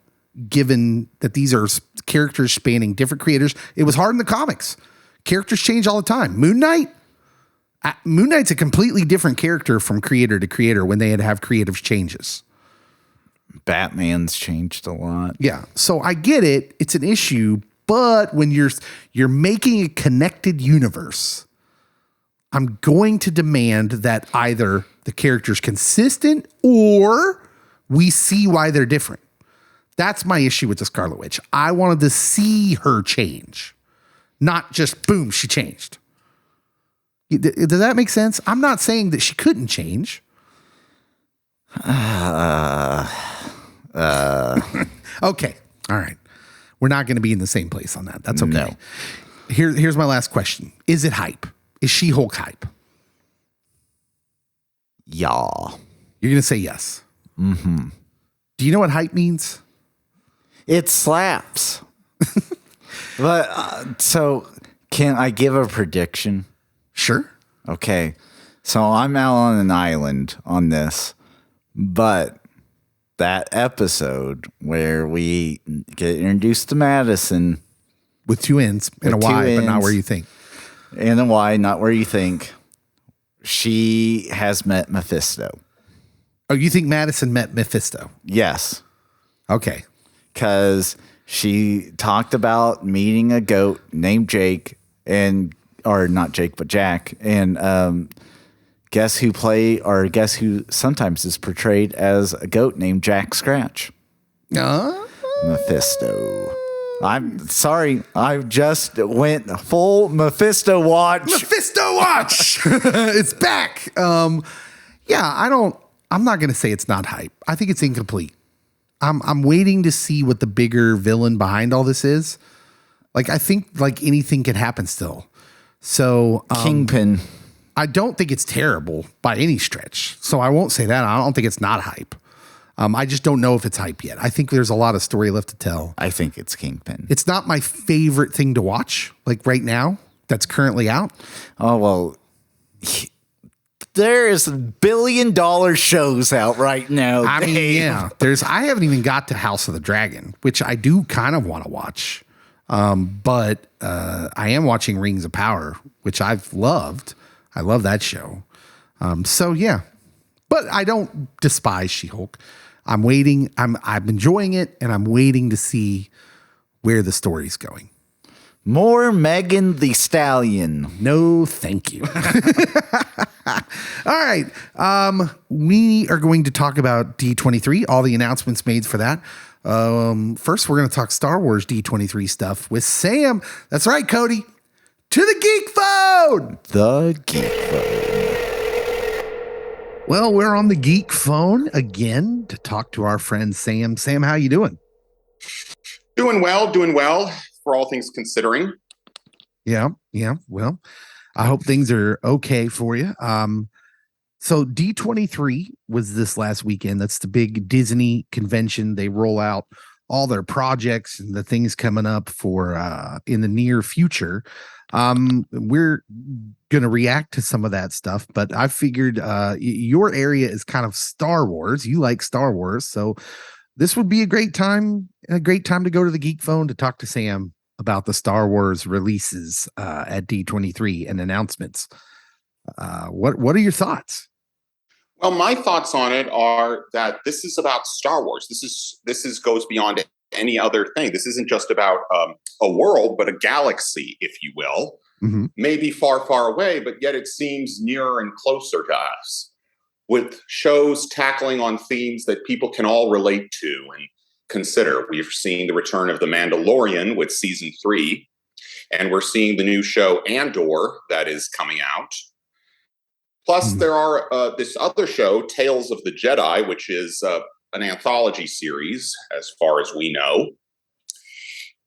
[SPEAKER 3] given that these are characters spanning different creators. It was hard in the comics. Characters change all the time. Moon Knight's a completely different character from creator to creator when they had to have creative changes.
[SPEAKER 4] Batman's changed a lot.
[SPEAKER 3] Yeah. So I get it. It's an issue, but when you're making a connected universe, I'm going to demand that either the character's consistent or we see why they're different. That's my issue with the Scarlet Witch. I wanted to see her change, not just boom, she changed. Does that make sense? I'm not saying that she couldn't change. Okay. All right. We're not going to be in the same place on that. That's okay.
[SPEAKER 4] No.
[SPEAKER 3] Here's my last question. Is it hype? Is She-Hulk hype?
[SPEAKER 4] Yeah.
[SPEAKER 3] You're going to say yes. Mm-hmm. Do you know what hype means?
[SPEAKER 4] It slaps. But so can I give a prediction?
[SPEAKER 3] Sure.
[SPEAKER 4] Okay. So I'm out on an island on this, but that episode where we get introduced to Madison
[SPEAKER 3] With two N's and a
[SPEAKER 4] With two
[SPEAKER 3] Y, but not
[SPEAKER 4] Ns.
[SPEAKER 3] where you think.
[SPEAKER 4] and a Y, not where you think, she has met Mephisto.
[SPEAKER 3] Oh, you think Madison met Mephisto?
[SPEAKER 4] Yes.
[SPEAKER 3] Okay.
[SPEAKER 4] Because she talked about meeting a goat named Jake or not Jake, but Jack. And guess who sometimes is portrayed as a goat named Jack Scratch? Mephisto. I'm sorry. I just went full Mephisto watch.
[SPEAKER 3] Mephisto watch. It's back. I'm not going to say it's not hype. I think it's incomplete. I'm waiting to see what the bigger villain behind all this is. Like, I think like anything can happen still. So
[SPEAKER 4] Kingpin.
[SPEAKER 3] I don't think it's terrible by any stretch. So I won't say that. I don't think it's not hype. I just don't know if it's hype yet. I think there's a lot of story left to tell.
[SPEAKER 4] I think it's Kingpin.
[SPEAKER 3] It's not my favorite thing to watch, like right now, that's currently out.
[SPEAKER 4] Oh, well, there's $1 billion shows out right now.
[SPEAKER 3] I mean,
[SPEAKER 4] Dave.
[SPEAKER 3] yeah, I haven't even got to House of the Dragon, which I do kind of want to watch. But I am watching Rings of Power, which I've loved. I love that show. So yeah, but I don't despise She-Hulk. I'm waiting. I'm enjoying it, and I'm waiting to see where the story's going.
[SPEAKER 4] More Megan the Stallion.
[SPEAKER 3] No, thank you. All right. We are going to talk about D23, all the announcements made for that. First, we're going to talk Star Wars D23 stuff with Sam. That's right, Cody. To the Geek Phone.
[SPEAKER 4] The Geek Phone.
[SPEAKER 3] Well, we're on the Geek Phone again to talk to our friend Sam. Sam, how you doing?
[SPEAKER 5] Doing well for all things considering.
[SPEAKER 3] Yeah. Well, I hope things are okay for you. So D23 was this last weekend. That's the big Disney convention. They roll out all their projects and the things coming up for in the near future. We're going to react to some of that stuff, but I figured your area is kind of Star Wars. You like Star Wars, so this would be a great time to go to the Geek Phone to talk to Sam about the Star Wars releases at D23 and announcements. What are your thoughts?
[SPEAKER 5] Well, my thoughts on it are that this is about Star Wars. This is goes beyond any other thing. This isn't just about a world, but a galaxy, if you will.
[SPEAKER 3] Mm-hmm.
[SPEAKER 5] Maybe far, far away, but yet it seems nearer and closer to us, with shows tackling on themes that people can all relate to and consider. We've seen the return of The Mandalorian with season 3, and we're seeing the new show Andor that is coming out. Plus, there are this other show, Tales of the Jedi, which is an anthology series, as far as we know.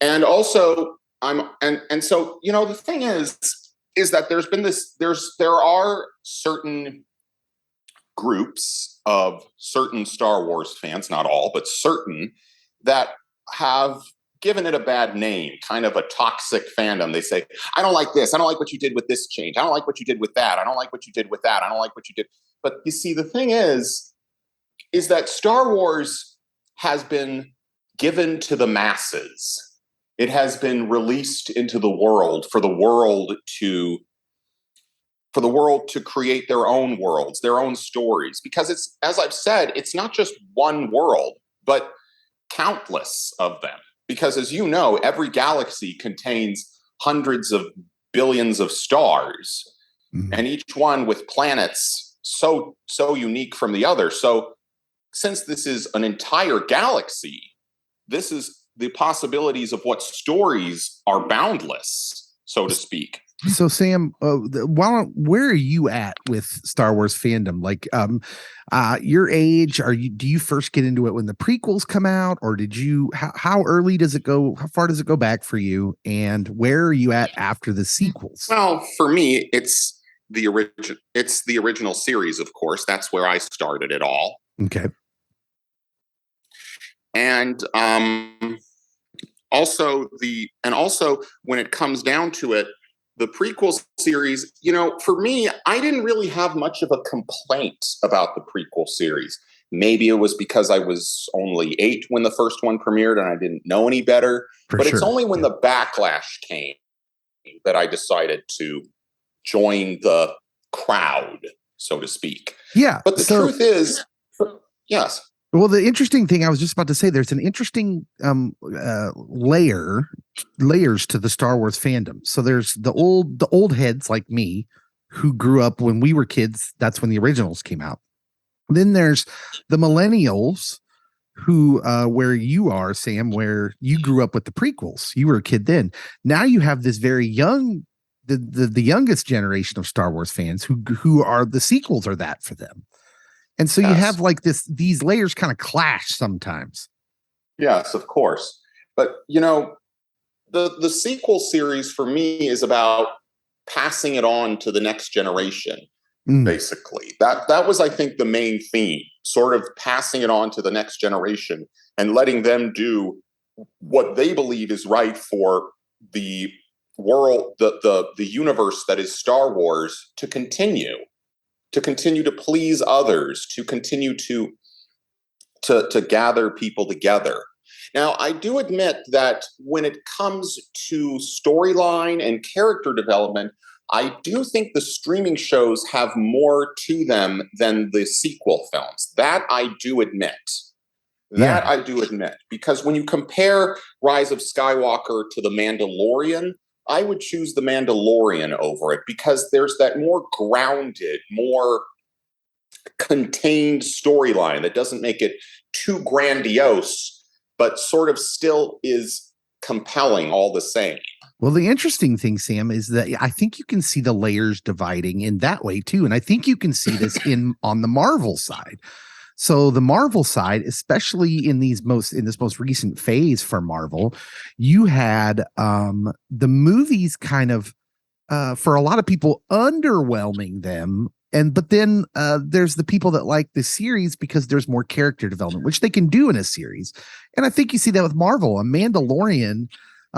[SPEAKER 5] And also, so the thing is that there's been there are certain groups of certain Star Wars fans, not all, but certain, that have given it a bad name, kind of a toxic fandom. They say, I don't like this. I don't like what you did with this change. I don't like what you did with that. I don't like what you did with that. I don't like what you did. But you see, the thing is that Star Wars has been given to the masses. It has been released into the world for the world to create their own worlds, their own stories. Because it's, as I've said, it's not just one world, but countless of them. Because as you know, every galaxy contains hundreds of billions of stars, and each one with planets so unique from the other. So since this is an entire galaxy, this is the possibilities of what stories are boundless, so to speak.
[SPEAKER 3] So Sam, where are you at with Star Wars fandom? Like, your age? Do you first get into it when the prequels come out, or did you? How early does it go? How far does it go back for you? And where are you at after the sequels?
[SPEAKER 5] Well, for me, it's the original series, of course. That's where I started it all.
[SPEAKER 3] Okay.
[SPEAKER 5] And also when it comes down to it, the prequel series, for me, I didn't really have much of a complaint about the prequel series. Maybe it was because I was only 8 when the first one premiered and I didn't know any better. But it's only when the backlash came that I decided to join the crowd, so to speak.
[SPEAKER 3] Yeah.
[SPEAKER 5] But the truth is, yes.
[SPEAKER 3] Well, the interesting thing I was just about to say, there's an interesting layers to the Star Wars fandom. So there's the old heads like me who grew up when we were kids. That's when the originals came out. Then there's the millennials who, where you are, Sam, where you grew up with the prequels. You were a kid then. Now you have this very young, the youngest generation of Star Wars fans who are the sequels are that for them. And so you have like these layers kind of clash sometimes.
[SPEAKER 5] Yes, of course. But, the sequel series for me is about passing it on to the next generation, basically. That was, I think, the main theme, sort of passing it on to the next generation and letting them do what they believe is right for the world, the universe that is Star Wars to continue to please others, to continue to gather people together. Now, I do admit that when it comes to storyline and character development, I do think the streaming shows have more to them than the sequel films. That I do admit. I do admit. Because when you compare Rise of Skywalker to The Mandalorian, I would choose The Mandalorian over it because there's that more grounded, more contained storyline that doesn't make it too grandiose, but sort of still is compelling all the same.
[SPEAKER 3] Well, the interesting thing, Sam, is that I think you can see the layers dividing in that way too. And I think you can see this on the Marvel side. So the Marvel side, especially in this most recent phase for Marvel, you had the movies kind of for a lot of people underwhelming them. But then there's the people that like the series because there's more character development, which they can do in a series. And I think you see that with Marvel. A Mandalorian,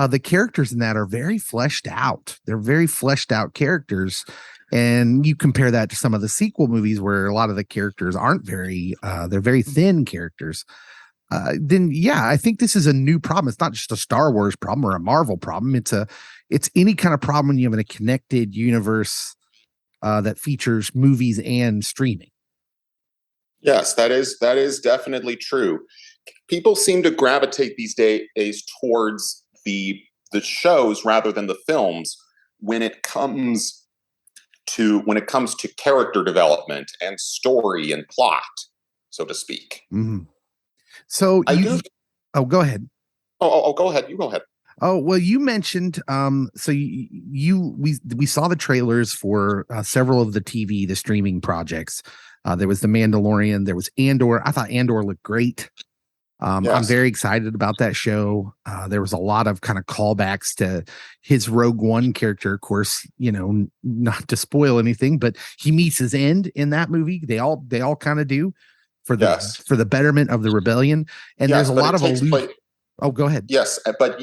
[SPEAKER 3] the characters in that are very fleshed out. They're very fleshed out characters. And you compare that to some of the sequel movies where a lot of the characters aren't they're very thin characters. Then, I think this is a new problem. It's not just a Star Wars problem or a Marvel problem. It's any kind of problem when you have a connected universe that features movies and streaming.
[SPEAKER 5] Yes, that is definitely true. People seem to gravitate these days towards the shows rather than the films when it comes to character development and story and plot, so to speak.
[SPEAKER 3] Mm-hmm. So go ahead.
[SPEAKER 5] Go ahead. You go ahead.
[SPEAKER 3] Oh, well, you mentioned, so we saw the trailers for several of the streaming projects. There was The Mandalorian, there was Andor. I thought Andor looked great. Yes. I'm very excited about that show. There was a lot of kind of callbacks to his Rogue One character. Of course, not to spoil anything, but he meets his end in that movie. They all kind of do for the betterment of the rebellion. And there's a lot of Oh, go ahead.
[SPEAKER 5] Yes, but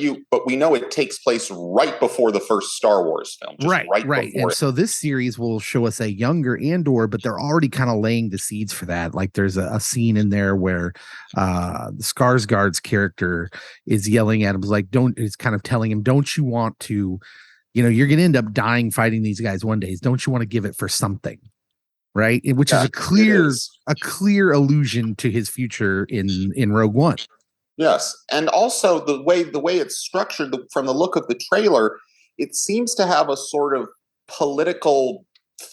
[SPEAKER 5] we know it takes place right before the first Star Wars film.
[SPEAKER 3] Right. And so this series will show us a younger Andor, but they're already kind of laying the seeds for that. Like there's a scene in there where the Skarsgård's character is yelling at him, is kind of telling him, don't you want to, you're going to end up dying fighting these guys one day. Don't you want to give it for something? Right. Which is a clear allusion to his future in Rogue One.
[SPEAKER 5] Yes, and also the way it's structured, from the look of the trailer, it seems to have a sort of political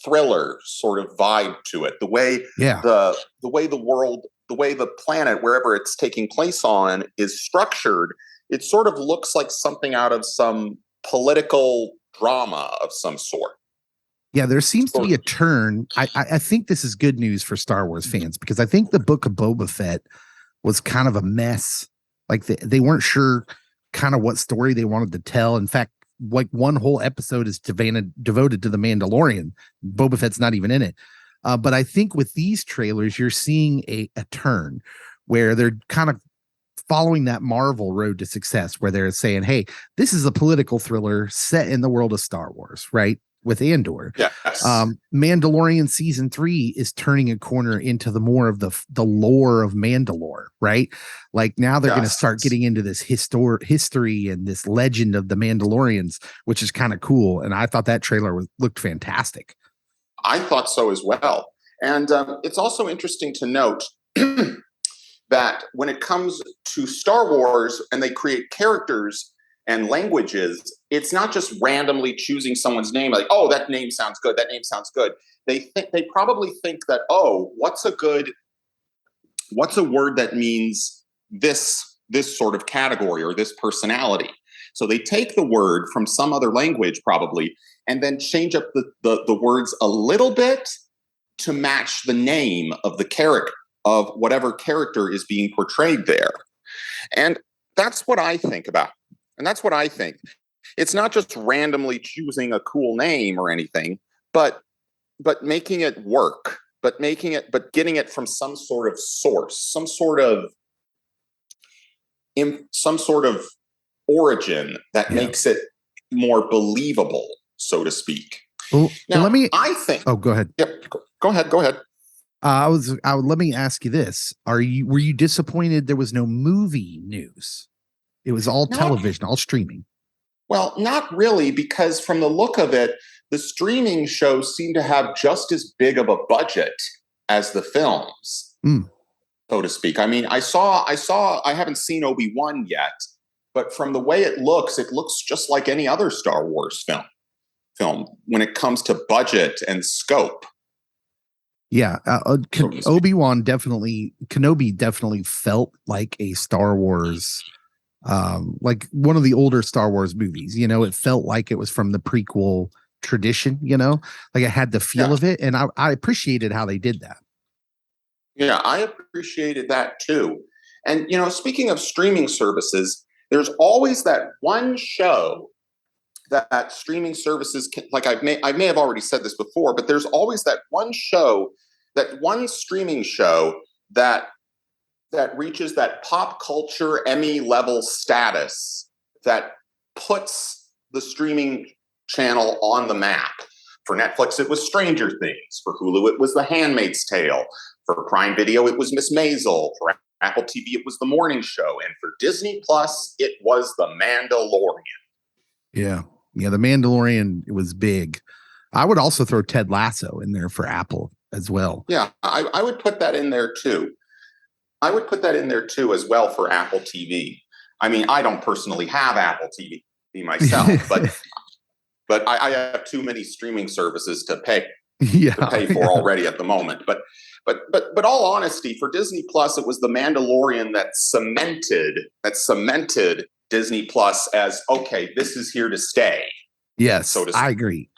[SPEAKER 5] thriller sort of vibe to it. The way the world, the way the planet, wherever it's taking place on, is structured, it sort of looks like something out of some political drama of some sort.
[SPEAKER 3] Yeah, there seems to be a turn. I think this is good news for Star Wars fans because I think the Book of Boba Fett was kind of a mess. Like they weren't sure kind of what story they wanted to tell. In fact, like one whole episode is devoted to the Mandalorian. Boba Fett's not even in it. But I think with these trailers, you're seeing a turn where they're kind of following that Marvel road to success, where they're saying, hey, this is a political thriller set in the world of Star Wars, right? With Andor.
[SPEAKER 5] Yes.
[SPEAKER 3] Mandalorian season 3 is turning a corner into the more of the lore of Mandalore, right? Like now they're going to start getting into this history and this legend of the Mandalorians, which is kind of cool. And I thought that trailer looked fantastic.
[SPEAKER 5] I thought so as well. And it's also interesting to note that when it comes to Star Wars and they create characters and languages, it's not just randomly choosing someone's name, like, oh, that name sounds good. That name sounds good. They probably think that, oh, what's a word that means this sort of category or this personality? So they take the word from some other language probably, and then change up the words a little bit to match the name of the character, of whatever character is being portrayed there. And that's what I think about. And that's what I think. It's not just randomly choosing a cool name or anything, but making it work, but getting it from some sort of source, some sort of origin that makes it more believable, so to speak.
[SPEAKER 3] Well,
[SPEAKER 5] now,
[SPEAKER 3] I think. Oh, go ahead.
[SPEAKER 5] Yep. Go ahead.
[SPEAKER 3] Let me ask you this: were you disappointed there was no movie news? It was all television, all streaming.
[SPEAKER 5] Well, not really, because from the look of it, the streaming shows seem to have just as big of a budget as the films, so to speak. I mean, I haven't seen Obi-Wan yet, but from the way it looks just like any other Star Wars film when it comes to budget and scope.
[SPEAKER 3] Yeah, Kenobi definitely felt like a Star Wars, like one of the older Star Wars movies. You know, it felt like it was from the prequel tradition. You know, like it had the feel of it, and I appreciated how they did that.
[SPEAKER 5] Yeah, I appreciated that too. And you know, speaking of streaming services, there's always that one show that streaming services can, like I may have already said this before, but there's always that one show, that one streaming show that reaches that pop culture Emmy level status that puts the streaming channel on the map. For Netflix, it was Stranger Things. For Hulu, it was The Handmaid's Tale. For Prime Video, it was Miss Maisel. For Apple TV, it was The Morning Show. And for Disney Plus, it was The Mandalorian.
[SPEAKER 3] Yeah, The Mandalorian, it was big. I would also throw Ted Lasso in there for Apple as well.
[SPEAKER 5] Yeah, I would put that in there too. I would put that in there too as well for Apple TV. I mean, I don't personally have Apple TV myself, but I have too many streaming services to pay for already at the moment. But all honesty, for Disney Plus, it was The Mandalorian that cemented Disney Plus as, okay, this is here to stay.
[SPEAKER 3] Yes, so I agree.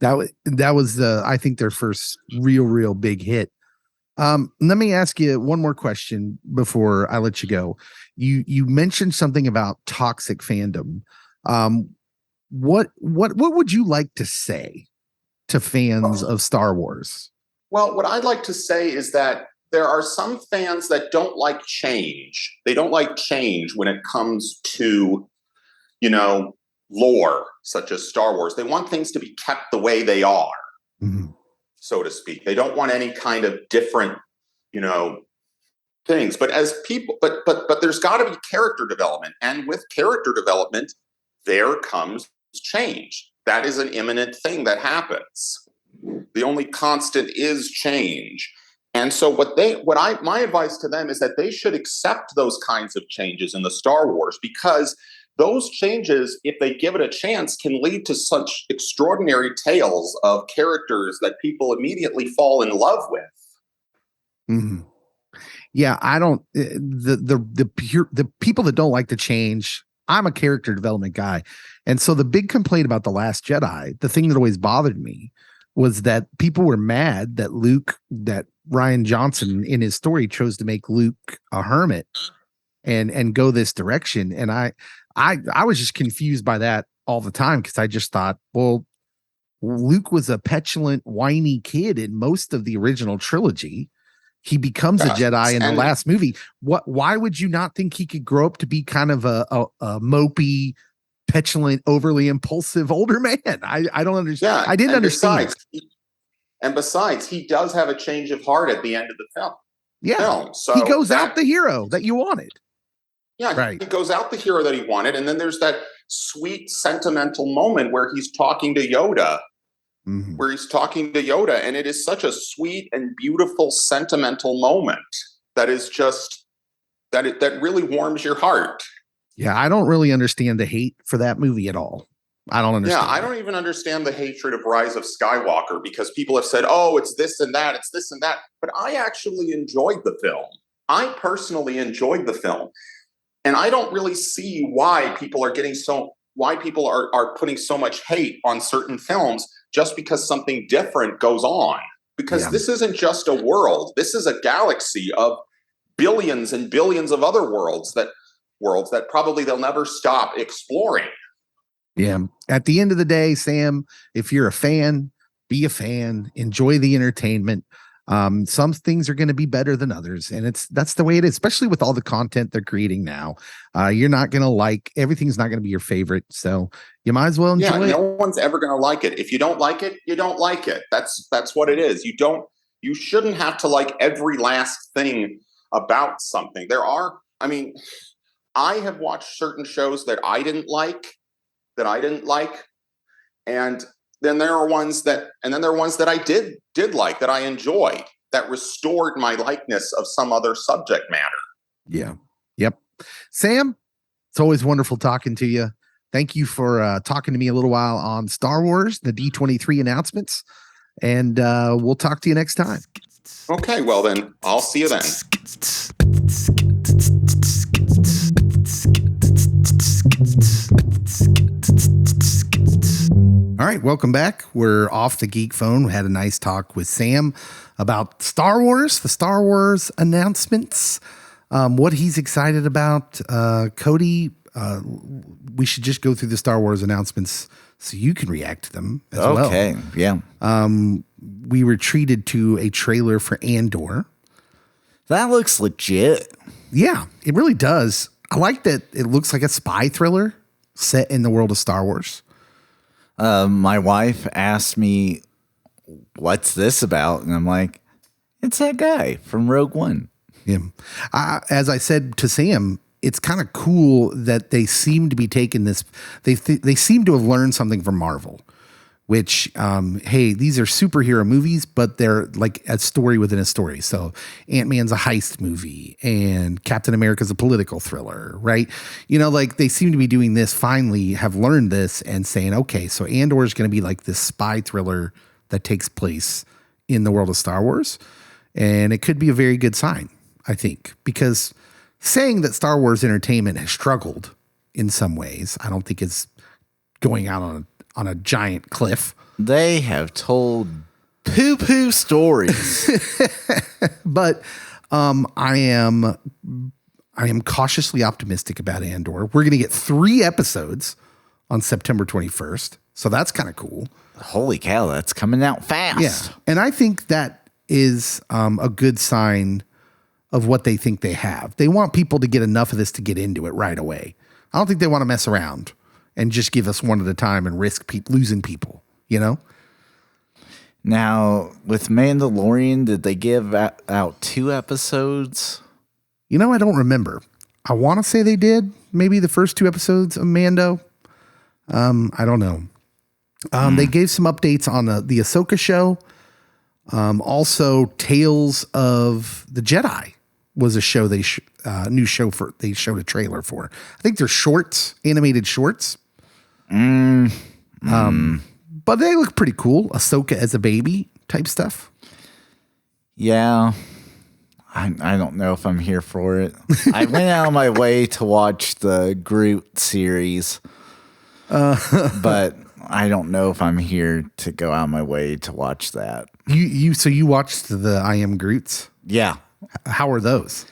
[SPEAKER 3] That was I think their first real big hit. Let me ask you one more question before I let you go. You mentioned something about toxic fandom. What would you like to say to fans of Star Wars?
[SPEAKER 5] Well, what I'd like to say is that there are some fans that don't like change. They don't like change when it comes to, you know, lore, such as Star Wars. They want things to be kept the way they are, so to speak. They don't want any kind of different, you know, things. But as people, but there's got to be character development. And with character development, there comes change. That is an imminent thing that happens. The only constant is change. And so my advice to them is that they should accept those kinds of changes in the Star Wars, because those changes, if they give it a chance, can lead to such extraordinary tales of characters that people immediately fall in love with.
[SPEAKER 3] Mm-hmm. Yeah, I don't. The people that don't like the change. I'm a character development guy, and so the big complaint about The Last Jedi, the thing that always bothered me, was that people were mad that Rian Johnson in his story chose to make Luke a hermit and go this direction, and I was just confused by that all the time because I just thought, well, Luke was a petulant, whiny kid in most of the original trilogy. He becomes a Jedi in the last movie. Why would you not think he could grow up to be kind of a mopey, petulant, overly impulsive older man? I don't understand.
[SPEAKER 5] Yeah,
[SPEAKER 3] I didn't understand.
[SPEAKER 5] Besides, he does have a change of heart at the end of the film.
[SPEAKER 3] Yeah,
[SPEAKER 5] so
[SPEAKER 3] he goes out the hero that you wanted.
[SPEAKER 5] Yeah,
[SPEAKER 3] right.
[SPEAKER 5] He goes out the hero that he wanted, and then there's that sweet, sentimental moment where he's talking to Yoda. And it is such a sweet and beautiful, sentimental moment that is just that really warms your heart.
[SPEAKER 3] Yeah, I don't really understand the hate for that movie at all. I don't understand.
[SPEAKER 5] Yeah, I don't even understand the hatred of Rise of Skywalker because people have said, "Oh, it's this and that, it's this and that." But I actually enjoyed the film. I personally enjoyed the film, and I don't really see why people are putting so much hate on certain films just because something different goes on. Because this isn't just a world; this is a galaxy of billions and billions of other worlds that probably they'll never stop exploring.
[SPEAKER 3] Yeah. At the end of the day, Sam, if you're a fan, be a fan, enjoy the entertainment. Some things are going to be better than others. And that's the way it is, especially with all the content they're creating now. You're not going to everything's not going to be your favorite. So you might as well enjoy it.
[SPEAKER 5] No one's ever going to like it. If you don't like it, you don't like it. That's what it is. You shouldn't have to like every last thing about something. I have watched certain shows that I didn't like, and then there are ones that I did like, that I enjoyed, that restored my likeness of some other subject matter.
[SPEAKER 3] Yeah. Yep. Sam, it's always wonderful talking to you. Thank you for talking to me a little while on Star Wars, the D23 announcements, and we'll talk to you next time.
[SPEAKER 5] Okay, well then, I'll see you then.
[SPEAKER 3] All right, welcome back. We're off the Geek Phone. We had a nice talk with Sam about Star Wars, the Star Wars announcements, what he's excited about. Cody, we should just go through the Star Wars announcements so you can react to them as well.
[SPEAKER 4] Okay, yeah.
[SPEAKER 3] We were treated to a trailer for Andor.
[SPEAKER 4] That looks legit.
[SPEAKER 3] Yeah, it really does. I like that it looks like a spy thriller set in the world of Star Wars.
[SPEAKER 4] My wife asked me, "What's this about?" And I'm like, "It's that guy from Rogue One."
[SPEAKER 3] Yeah. As I said to Sam, it's kind of cool that they seem to be taking this. They seem to have learned something from Marvel, which, hey, these are superhero movies, but they're like a story within a story. So Ant-Man's a heist movie and Captain America's a political thriller, right? They seem to be doing this, finally have learned this and saying, okay, so Andor is going to be like this spy thriller that takes place in the world of Star Wars. And it could be a very good sign, I think, because saying that Star Wars entertainment has struggled in some ways, I don't think it's going out on a giant cliff.
[SPEAKER 4] They have told poo-poo stories.
[SPEAKER 3] But I am cautiously optimistic about Andor. We're going to get 3 episodes on September 21st. So that's kind of cool.
[SPEAKER 4] Holy cow, that's coming out fast.
[SPEAKER 3] Yeah. And I think that is a good sign of what they think they have. They want people to get enough of this to get into it right away. I don't think they want to mess around and just give us one at a time and risk losing people,
[SPEAKER 4] Now, with Mandalorian, did they give out 2 episodes?
[SPEAKER 3] I don't remember. I want to say they did. Maybe the first 2 episodes of Mando. I don't know. They gave some updates on the Ahsoka show. Also, Tales of the Jedi was a show they showed a trailer for. I think they're shorts, animated shorts. But they look pretty cool. Ahsoka as a baby type stuff.
[SPEAKER 4] Yeah. I don't know if I'm here for it. I went out of my way to watch the Groot series. But I don't know if I'm here to go out of my way to watch that.
[SPEAKER 3] So you watched the I Am Groots?
[SPEAKER 4] Yeah.
[SPEAKER 3] How are those?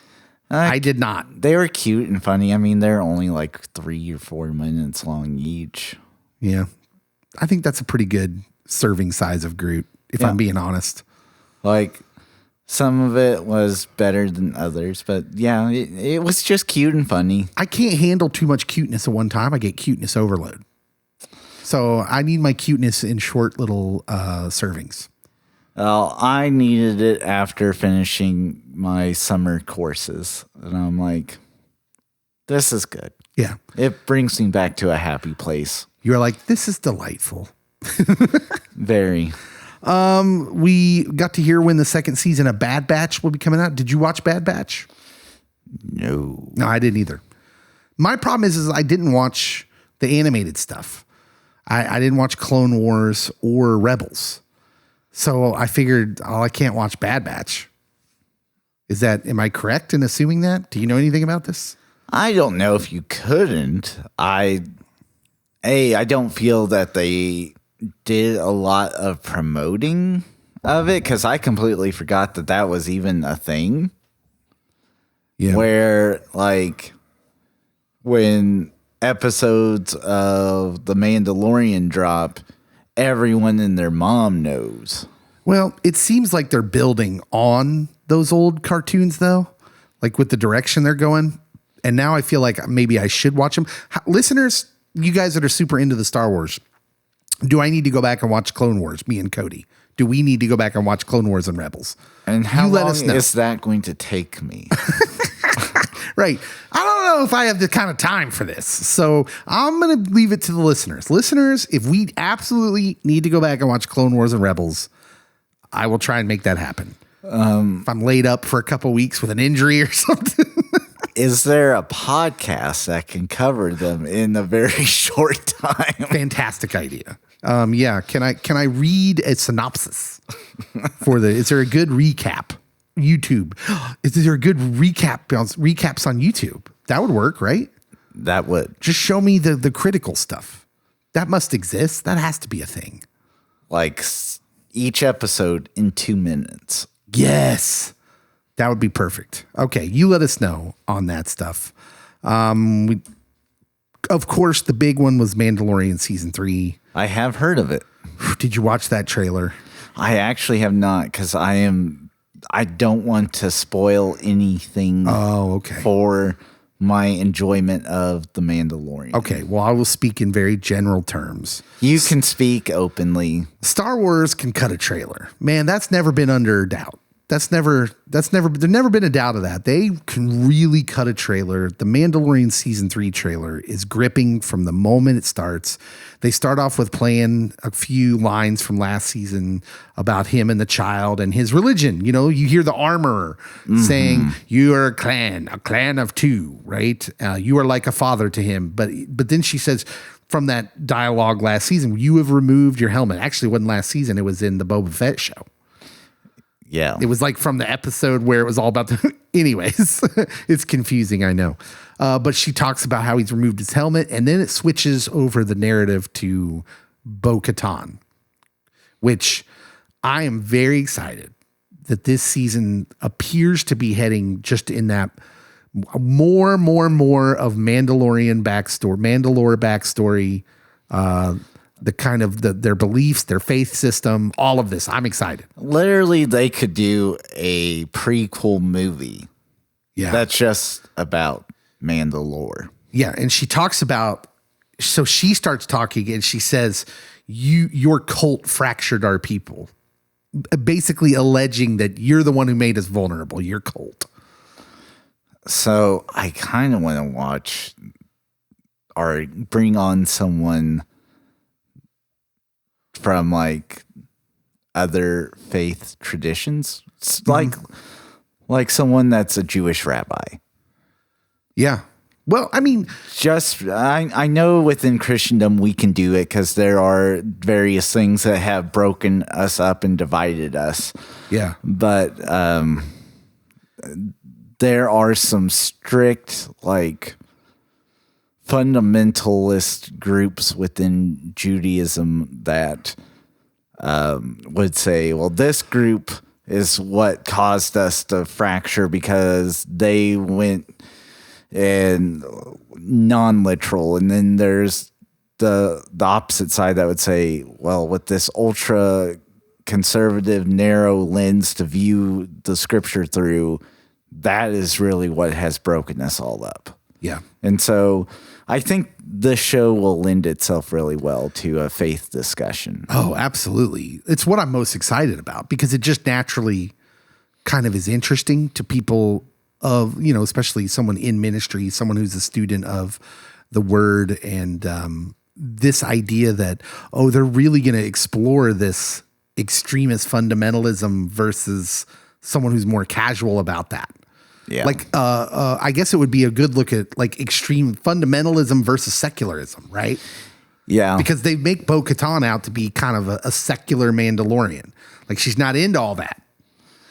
[SPEAKER 3] I did not.
[SPEAKER 4] They were cute and funny. I mean, they're only like 3 or 4 minutes long each.
[SPEAKER 3] Yeah. I think that's a pretty good serving size of Groot, if I'm being honest.
[SPEAKER 4] Like, some of it was better than others, but yeah, it was just cute and funny.
[SPEAKER 3] I can't handle too much cuteness at one time. I get cuteness overload. So I need my cuteness in short little servings.
[SPEAKER 4] Well, I needed it after finishing my summer courses. And I'm like, this is good.
[SPEAKER 3] Yeah.
[SPEAKER 4] It brings me back to a happy place.
[SPEAKER 3] You're like, this is delightful.
[SPEAKER 4] Very.
[SPEAKER 3] We got to hear when the second season of Bad Batch will be coming out. Did you watch Bad Batch?
[SPEAKER 4] No.
[SPEAKER 3] No, I didn't either. My problem is I didn't watch the animated stuff. I didn't watch Clone Wars or Rebels. So I figured, I can't watch Bad Batch. Am I correct in assuming that? Do you know anything about this?
[SPEAKER 4] I don't know if you couldn't. I don't feel that they did a lot of promoting of it because I completely forgot that was even a thing.
[SPEAKER 3] Yeah.
[SPEAKER 4] Where, like, when episodes of The Mandalorian drop, everyone and their mom knows.
[SPEAKER 3] Well, it seems like they're building on those old cartoons, though, like with the direction they're going. And now I feel like maybe I should watch them. Listeners, you guys that are super into the Star Wars, do I need to go back and watch Clone Wars, me and Cody? Do we need to go back and watch Clone Wars and Rebels?
[SPEAKER 4] And how long is that going to take me?
[SPEAKER 3] Right. I don't know if I have the kind of time for this. So I'm going to leave it to the listeners. Listeners, if we absolutely need to go back and watch Clone Wars and Rebels, I will try and make that happen. If I'm laid up for a couple weeks with an injury or something.
[SPEAKER 4] Is there a podcast that can cover them in a very short time?
[SPEAKER 3] Fantastic idea. Yeah. Can I read a synopsis for is there a good recap? YouTube. Is there a good recaps on YouTube? That would work, right?
[SPEAKER 4] That would.
[SPEAKER 3] Just show me the critical stuff. That must exist. That has to be a thing.
[SPEAKER 4] Like each episode in 2 minutes.
[SPEAKER 3] Yes. That would be perfect. Okay. You let us know on that stuff. Of course, the big one was Mandalorian season 3.
[SPEAKER 4] I have heard of it.
[SPEAKER 3] Did you watch that trailer?
[SPEAKER 4] I actually have not because I don't want to spoil anything for my enjoyment of The Mandalorian.
[SPEAKER 3] Okay, well, I will speak in very general terms.
[SPEAKER 4] You can speak openly.
[SPEAKER 3] Star Wars can cut a trailer. Man, that's never been under doubt. There's never been a doubt of that. They can really cut a trailer. The Mandalorian season 3 trailer is gripping from the moment it starts. They start off with playing a few lines from last season about him and the child and his religion. You know, you hear the armorer saying, "You are a clan of 2, right? You are like a father to him." But then she says, from that dialogue last season, "You have removed your helmet." Actually, it wasn't last season. It was in the Boba Fett show.
[SPEAKER 4] Yeah.
[SPEAKER 3] It was like from the episode where it was all about anyways, it's confusing, I know. But she talks about how he's removed his helmet, and then it switches over the narrative to Bo-Katan, which I am very excited that this season appears to be heading just in that more of Mandalore backstory, the kind of their beliefs, their faith system, all of this. I'm excited.
[SPEAKER 4] Literally, they could do a prequel movie.
[SPEAKER 3] Yeah.
[SPEAKER 4] That's just about Mandalore.
[SPEAKER 3] Yeah. And she talks about, so she starts talking and she says, your cult fractured our people. Basically alleging that you're the one who made us vulnerable, your cult.
[SPEAKER 4] So I kind of want to watch or bring on someone from like other faith traditions. It's like someone that's a Jewish rabbi.
[SPEAKER 3] Yeah. Well, I mean,
[SPEAKER 4] I know within Christendom we can do it because there are various things that have broken us up and divided us.
[SPEAKER 3] Yeah.
[SPEAKER 4] But there are some strict, like, fundamentalist groups within Judaism that would say, well, this group is what caused us to fracture because they went and non-literal. And then there's the opposite side that would say, well, with this ultra conservative, narrow lens to view the scripture through, that is really what has broken us all up.
[SPEAKER 3] Yeah.
[SPEAKER 4] And so I think this show will lend itself really well to a faith discussion.
[SPEAKER 3] Oh, absolutely. It's what I'm most excited about because it just naturally kind of is interesting to people of, you know, especially someone in ministry, someone who's a student of the word, and this idea that, oh, they're really going to explore this extremist fundamentalism versus someone who's more casual about that.
[SPEAKER 4] Yeah.
[SPEAKER 3] Like, I guess it would be a good look at like extreme fundamentalism versus secularism, right?
[SPEAKER 4] Yeah.
[SPEAKER 3] Because they make Bo-Katan out to be kind of a secular Mandalorian. Like she's not into all that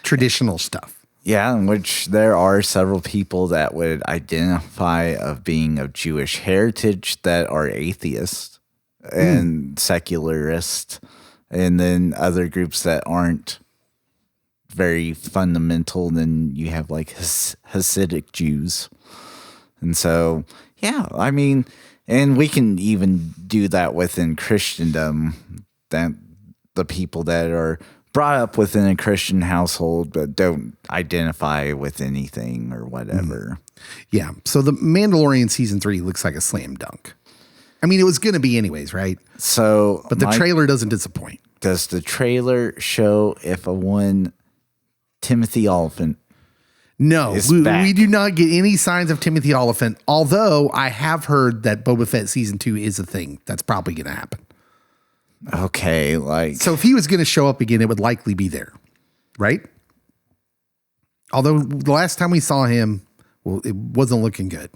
[SPEAKER 3] traditional stuff.
[SPEAKER 4] Yeah, in which there are several people that would identify of being of Jewish heritage that are atheists and secularist, and then other groups that aren't very fundamental. Then you have like Hasidic Jews. And so, yeah, I mean, and we can even do that within Christendom, that the people that are brought up within a Christian household but don't identify with anything or whatever.
[SPEAKER 3] Yeah. So the Mandalorian season 3 looks like a slam dunk. I mean, it was going to be anyways, right?
[SPEAKER 4] So,
[SPEAKER 3] but the trailer doesn't disappoint.
[SPEAKER 4] Does the trailer show if a one Timothy Oliphant?
[SPEAKER 3] No, we do not get any signs of Timothy Oliphant, although I have heard that Boba Fett season 2 is a thing. That's probably going to happen.
[SPEAKER 4] Okay, like...
[SPEAKER 3] So if he was going to show up again, it would likely be there, right? Although the last time we saw him, well, it wasn't looking good.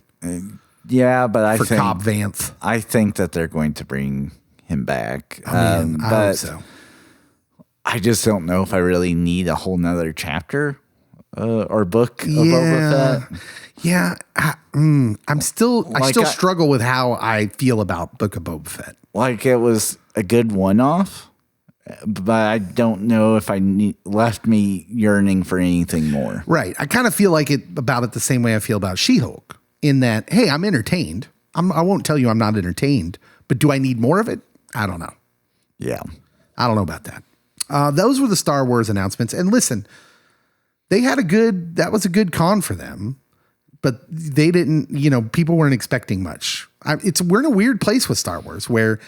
[SPEAKER 4] Yeah, but I think...
[SPEAKER 3] Cobb Vanth.
[SPEAKER 4] I think that they're going to bring him back.
[SPEAKER 3] I hope so.
[SPEAKER 4] I just don't know if I really need a whole nother chapter or book of Boba Fett.
[SPEAKER 3] Yeah, I still struggle with how I feel about Book of Boba Fett.
[SPEAKER 4] Like it was a good one-off, but I don't know if left me yearning for anything more.
[SPEAKER 3] Right. I kind of feel like about it the same way I feel about She-Hulk, in that, hey, I'm entertained. I won't tell you I'm not entertained, but do I need more of it? I don't know.
[SPEAKER 4] Yeah.
[SPEAKER 3] I don't know about that. Those were the Star Wars announcements. And listen, that was a good con for them, but they didn't, people weren't expecting much. We're in a weird place with Star Wars where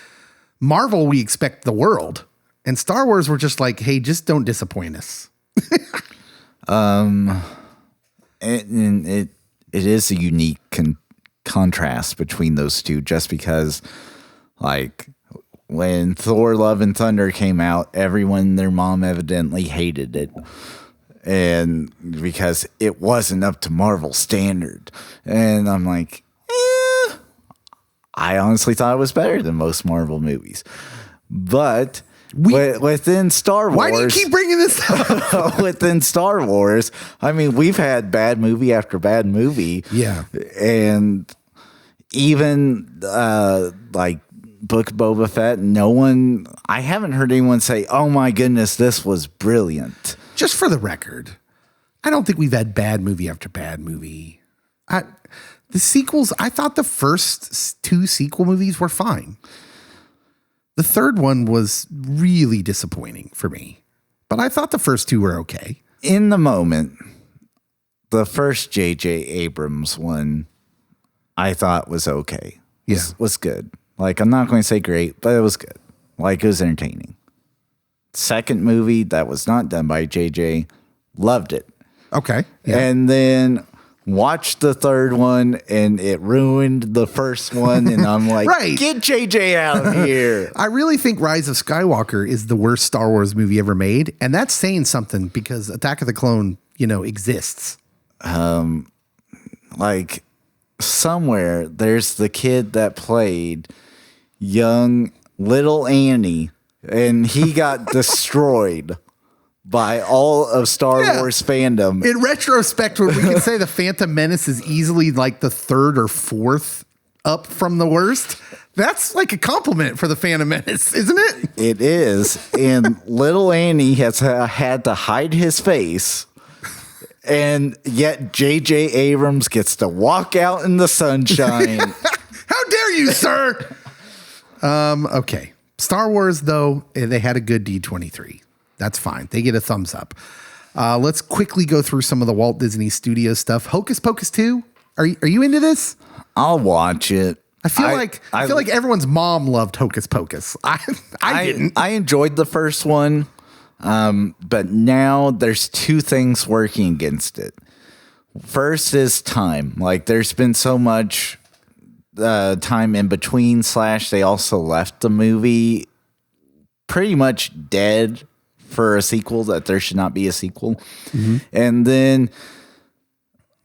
[SPEAKER 3] Marvel, we expect the world, and Star Wars, we're just like, hey, just don't disappoint us.
[SPEAKER 4] It is a unique contrast between those two, just because like when Thor Love and Thunder came out, everyone, their mom evidently hated it. And because it wasn't up to Marvel standard. And I'm like, I honestly thought it was better than most Marvel movies. But within Star Wars...
[SPEAKER 3] Why do you keep bringing this up?
[SPEAKER 4] Within Star Wars, I mean, we've had bad movie after bad movie.
[SPEAKER 3] Yeah.
[SPEAKER 4] And even like Book of Boba Fett, I haven't heard anyone say, oh my goodness, this was brilliant.
[SPEAKER 3] Just for the record, I don't think we've had bad movie after bad movie. The sequels, I thought the first 2 sequel movies were fine. The third one was really disappointing for me, but I thought the first 2 were okay.
[SPEAKER 4] In the moment, the first J.J. Abrams one, I thought was okay.
[SPEAKER 3] Yeah.
[SPEAKER 4] Was good. Like, I'm not going to say great, but it was good. Like, it was entertaining. Second movie that was not done by JJ, loved it.
[SPEAKER 3] Okay. Yeah.
[SPEAKER 4] And then watched the third one and it ruined the first one. And I'm like,
[SPEAKER 3] right.
[SPEAKER 4] Get JJ out of here.
[SPEAKER 3] I really think Rise of Skywalker is the worst Star Wars movie ever made. And that's saying something because Attack of the Clone, exists.
[SPEAKER 4] Like somewhere there's the kid that played young little Annie. And he got destroyed by all of Star Wars fandom.
[SPEAKER 3] In retrospect, when we can say the Phantom Menace is easily like the 3rd or 4th up from the worst, that's like a compliment for the Phantom Menace, isn't it?
[SPEAKER 4] It is. And little Annie has had to hide his face. And yet J.J. Abrams gets to walk out in the sunshine.
[SPEAKER 3] How dare you, sir? Okay. Star Wars, though, they had a good D23. That's fine. They get a thumbs up. Let's quickly go through some of the Walt Disney Studios stuff. Hocus Pocus 2. Are you into this?
[SPEAKER 4] I'll watch it.
[SPEAKER 3] I feel like everyone's mom loved Hocus Pocus. I didn't.
[SPEAKER 4] I enjoyed the first one, but now there's two things working against it. First is time. Like there's been so much time in between. / they also left the movie pretty much dead for a sequel that there should not be a sequel. Mm-hmm. And then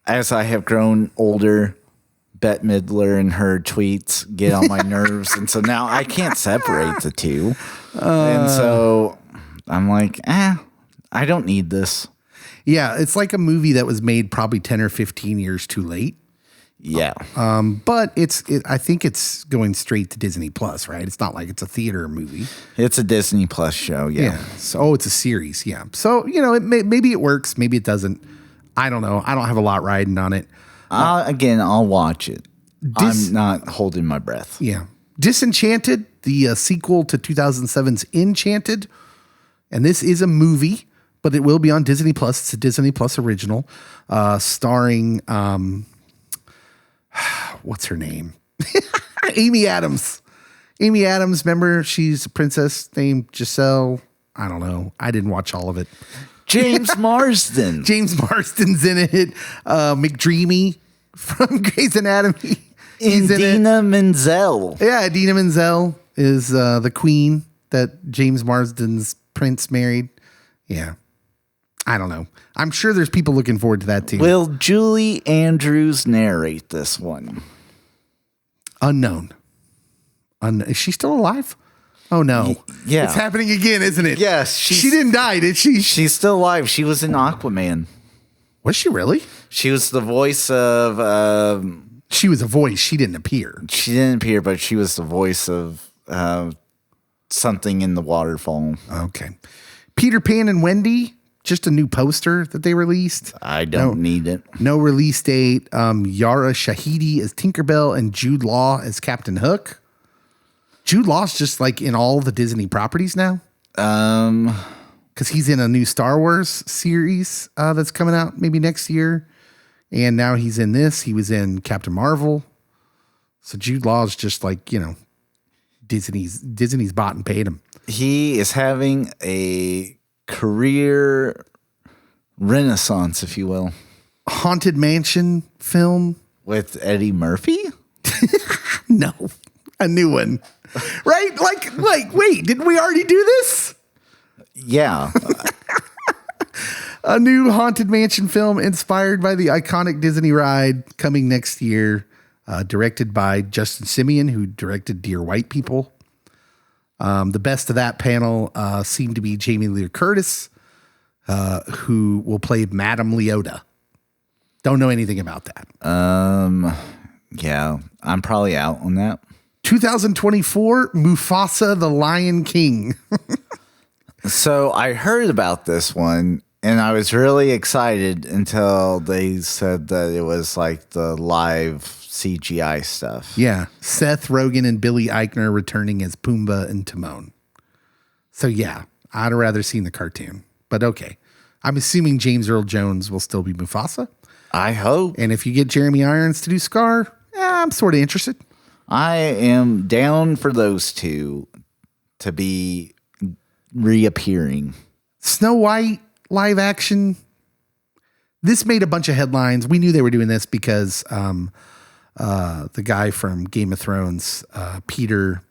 [SPEAKER 4] as I have grown older, Bette Midler and her tweets get on my nerves. And so now I can't separate the two. And so I'm like, I don't need this.
[SPEAKER 3] Yeah, it's like a movie that was made probably 10 or 15 years too late.
[SPEAKER 4] Yeah.
[SPEAKER 3] But I think it's going straight to Disney Plus, right? It's not like it's a theater movie.
[SPEAKER 4] It's a Disney Plus show, yeah.
[SPEAKER 3] So it's a series, yeah. So, maybe it works, maybe it doesn't. I don't know. I don't have a lot riding on it.
[SPEAKER 4] Again, I'll watch it. I'm not holding my breath.
[SPEAKER 3] Yeah. Disenchanted, the sequel to 2007's Enchanted. And this is a movie, but it will be on Disney Plus. It's a Disney Plus original, starring, what's her name? Amy Adams. Amy Adams, remember, she's a princess named Giselle. I don't know. I didn't watch all of it.
[SPEAKER 4] James Marsden.
[SPEAKER 3] James Marsden's in it. McDreamy from Grey's Anatomy.
[SPEAKER 4] Idina Menzel.
[SPEAKER 3] Yeah, Idina Menzel is the queen that James Marsden's prince married. Yeah. I don't know. I'm sure there's people looking forward to that too.
[SPEAKER 4] Will Julie Andrews narrate this one?
[SPEAKER 3] Unknown. Is she still alive? Oh no.
[SPEAKER 4] Yeah.
[SPEAKER 3] It's happening again, isn't it?
[SPEAKER 4] Yes.
[SPEAKER 3] She didn't die, did she?
[SPEAKER 4] She's still alive. She was in Aquaman.
[SPEAKER 3] Was she really?
[SPEAKER 4] She was the voice of...
[SPEAKER 3] she was a voice. She didn't appear.
[SPEAKER 4] She didn't appear, but she was the voice of something in the waterfall.
[SPEAKER 3] Okay. Peter Pan and Wendy, just a new poster that they released.
[SPEAKER 4] I don't need it.
[SPEAKER 3] No release date. Yara Shahidi as Tinkerbell and Jude Law as Captain Hook. Jude Law's just like in all the Disney properties now. Because he's in a new Star Wars series that's coming out maybe next year. And now he's in this. He was in Captain Marvel. So Jude Law's just like, Disney's bought and paid him.
[SPEAKER 4] He is having a career renaissance, if you will.
[SPEAKER 3] Haunted Mansion film.
[SPEAKER 4] With Eddie Murphy?
[SPEAKER 3] No, a new one. Right? Like, wait, didn't we already do this?
[SPEAKER 4] Yeah.
[SPEAKER 3] A new Haunted Mansion film inspired by the iconic Disney ride coming next year, directed by Justin Simien, who directed Dear White People. The best of that panel seemed to be Jamie Lee Curtis, who will play Madame Leota. Don't know anything about that.
[SPEAKER 4] Yeah, I'm probably out on that.
[SPEAKER 3] 2024, Mufasa the Lion King.
[SPEAKER 4] So I heard about this one and I was really excited until they said that it was like the live CGI stuff.
[SPEAKER 3] Yeah. Seth Rogen and Billy Eichner returning as Pumbaa and Timon. So yeah, I'd have rather seen the cartoon, but okay. I'm assuming James Earl Jones will still be Mufasa.
[SPEAKER 4] I hope.
[SPEAKER 3] And if you get Jeremy Irons to do Scar, I'm sort of interested.
[SPEAKER 4] I am down for those two to be reappearing.
[SPEAKER 3] Snow White live action. This made a bunch of headlines. We knew they were doing this because the guy from Game of Thrones, Peter.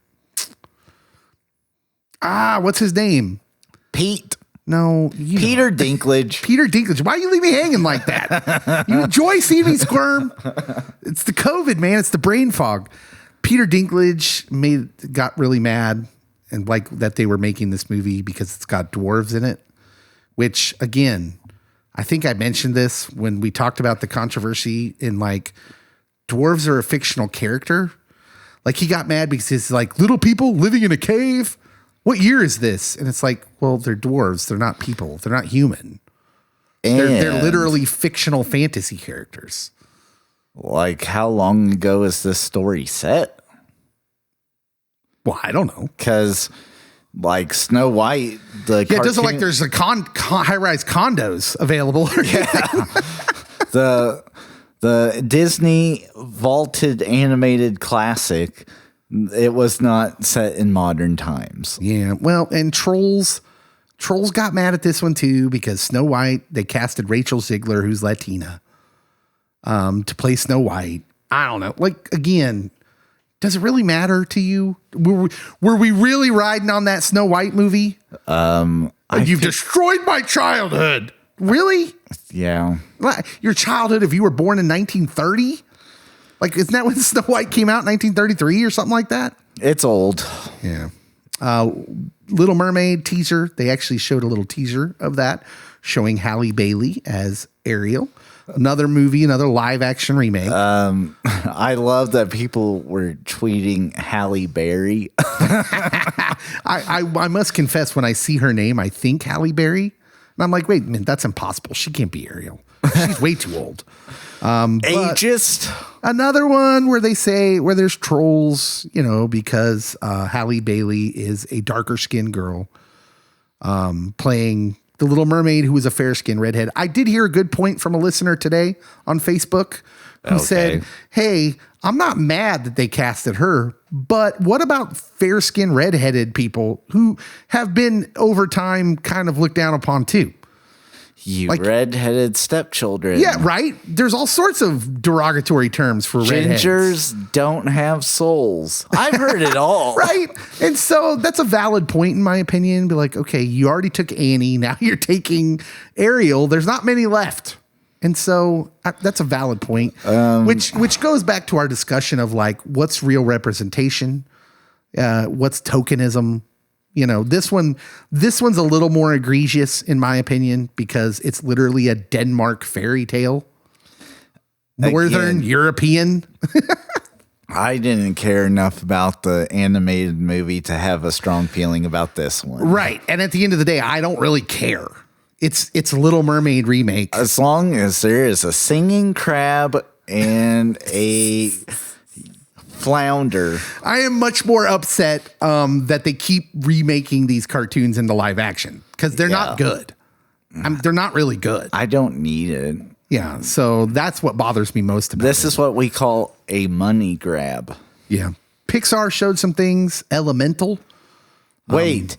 [SPEAKER 3] What's his name?
[SPEAKER 4] Pete.
[SPEAKER 3] No,
[SPEAKER 4] Peter Dinklage.
[SPEAKER 3] Peter Dinklage. Why you leave me hanging like that? You enjoy seeing me squirm? It's the COVID, man. It's the brain fog. Peter Dinklage got really mad and like that they were making this movie because it's got dwarves in it, which again, I think I mentioned this when we talked about the controversy in like dwarves are a fictional character. Like he got mad because it's like little people living in a cave. What year is this? And it's like, well, they're dwarves. They're not people. They're not human. They're literally fictional fantasy characters.
[SPEAKER 4] Like, how long ago is this story set?
[SPEAKER 3] Well, I don't know.
[SPEAKER 4] Because like Snow White,
[SPEAKER 3] It doesn't look like there's a high-rise condos available.
[SPEAKER 4] The Disney vaulted animated classic, it was not set in modern times.
[SPEAKER 3] Yeah, well, and Trolls got mad at this one too because Snow White, they casted Rachel Ziegler, who's Latina, to play Snow White. I don't know. Like, again, does it really matter to you? Were we really riding on that Snow White movie? You've destroyed my childhood. Really?
[SPEAKER 4] Yeah.
[SPEAKER 3] Your childhood if you were born in 1930? Like, isn't that when Snow White came out in 1933 or something like that?
[SPEAKER 4] It's old.
[SPEAKER 3] Yeah. Little Mermaid teaser. They actually showed a little teaser of that showing Halle Bailey as Ariel. Another movie, another live action remake.
[SPEAKER 4] I love that people were tweeting Halle Berry.
[SPEAKER 3] I must confess, when I see her name, I think Halle Berry. And I'm like, wait a minute, that's impossible. She can't be Ariel. She's way too old.
[SPEAKER 4] Ageist.
[SPEAKER 3] Another one where they say where there's trolls, because Halle Bailey is a darker skinned girl playing the Little Mermaid, who was a fair skinned redhead. I did hear a good point from a listener today on Facebook who said, hey, I'm not mad that they casted her, but what about fair skinned redheaded people who have been over time kind of looked down upon too?
[SPEAKER 4] You redheaded stepchildren.
[SPEAKER 3] Yeah, right. There's all sorts of derogatory terms for redheads.
[SPEAKER 4] Gingers don't have souls. I've heard it all.
[SPEAKER 3] Right. And so that's a valid point in my opinion. Be like, okay, you already took Annie. Now you're taking Ariel. There's not many left. And so that's a valid point, which goes back to our discussion of like, what's real representation? What's tokenism? This one's a little more egregious in my opinion because it's literally a Denmark fairy tale. Northern European.
[SPEAKER 4] I didn't care enough about the animated movie to have a strong feeling about this one.
[SPEAKER 3] Right. And at the end of the day, I don't really care. It's a Little Mermaid remake.
[SPEAKER 4] As long as there is a singing crab and a flounder.
[SPEAKER 3] I am much more upset that they keep remaking these cartoons into live action because they're not good. They're not really good.
[SPEAKER 4] I don't need it.
[SPEAKER 3] Yeah, so that's what bothers me most about
[SPEAKER 4] this. Is what we call a money grab.
[SPEAKER 3] Yeah. Pixar showed some things. Elemental.
[SPEAKER 4] Wait.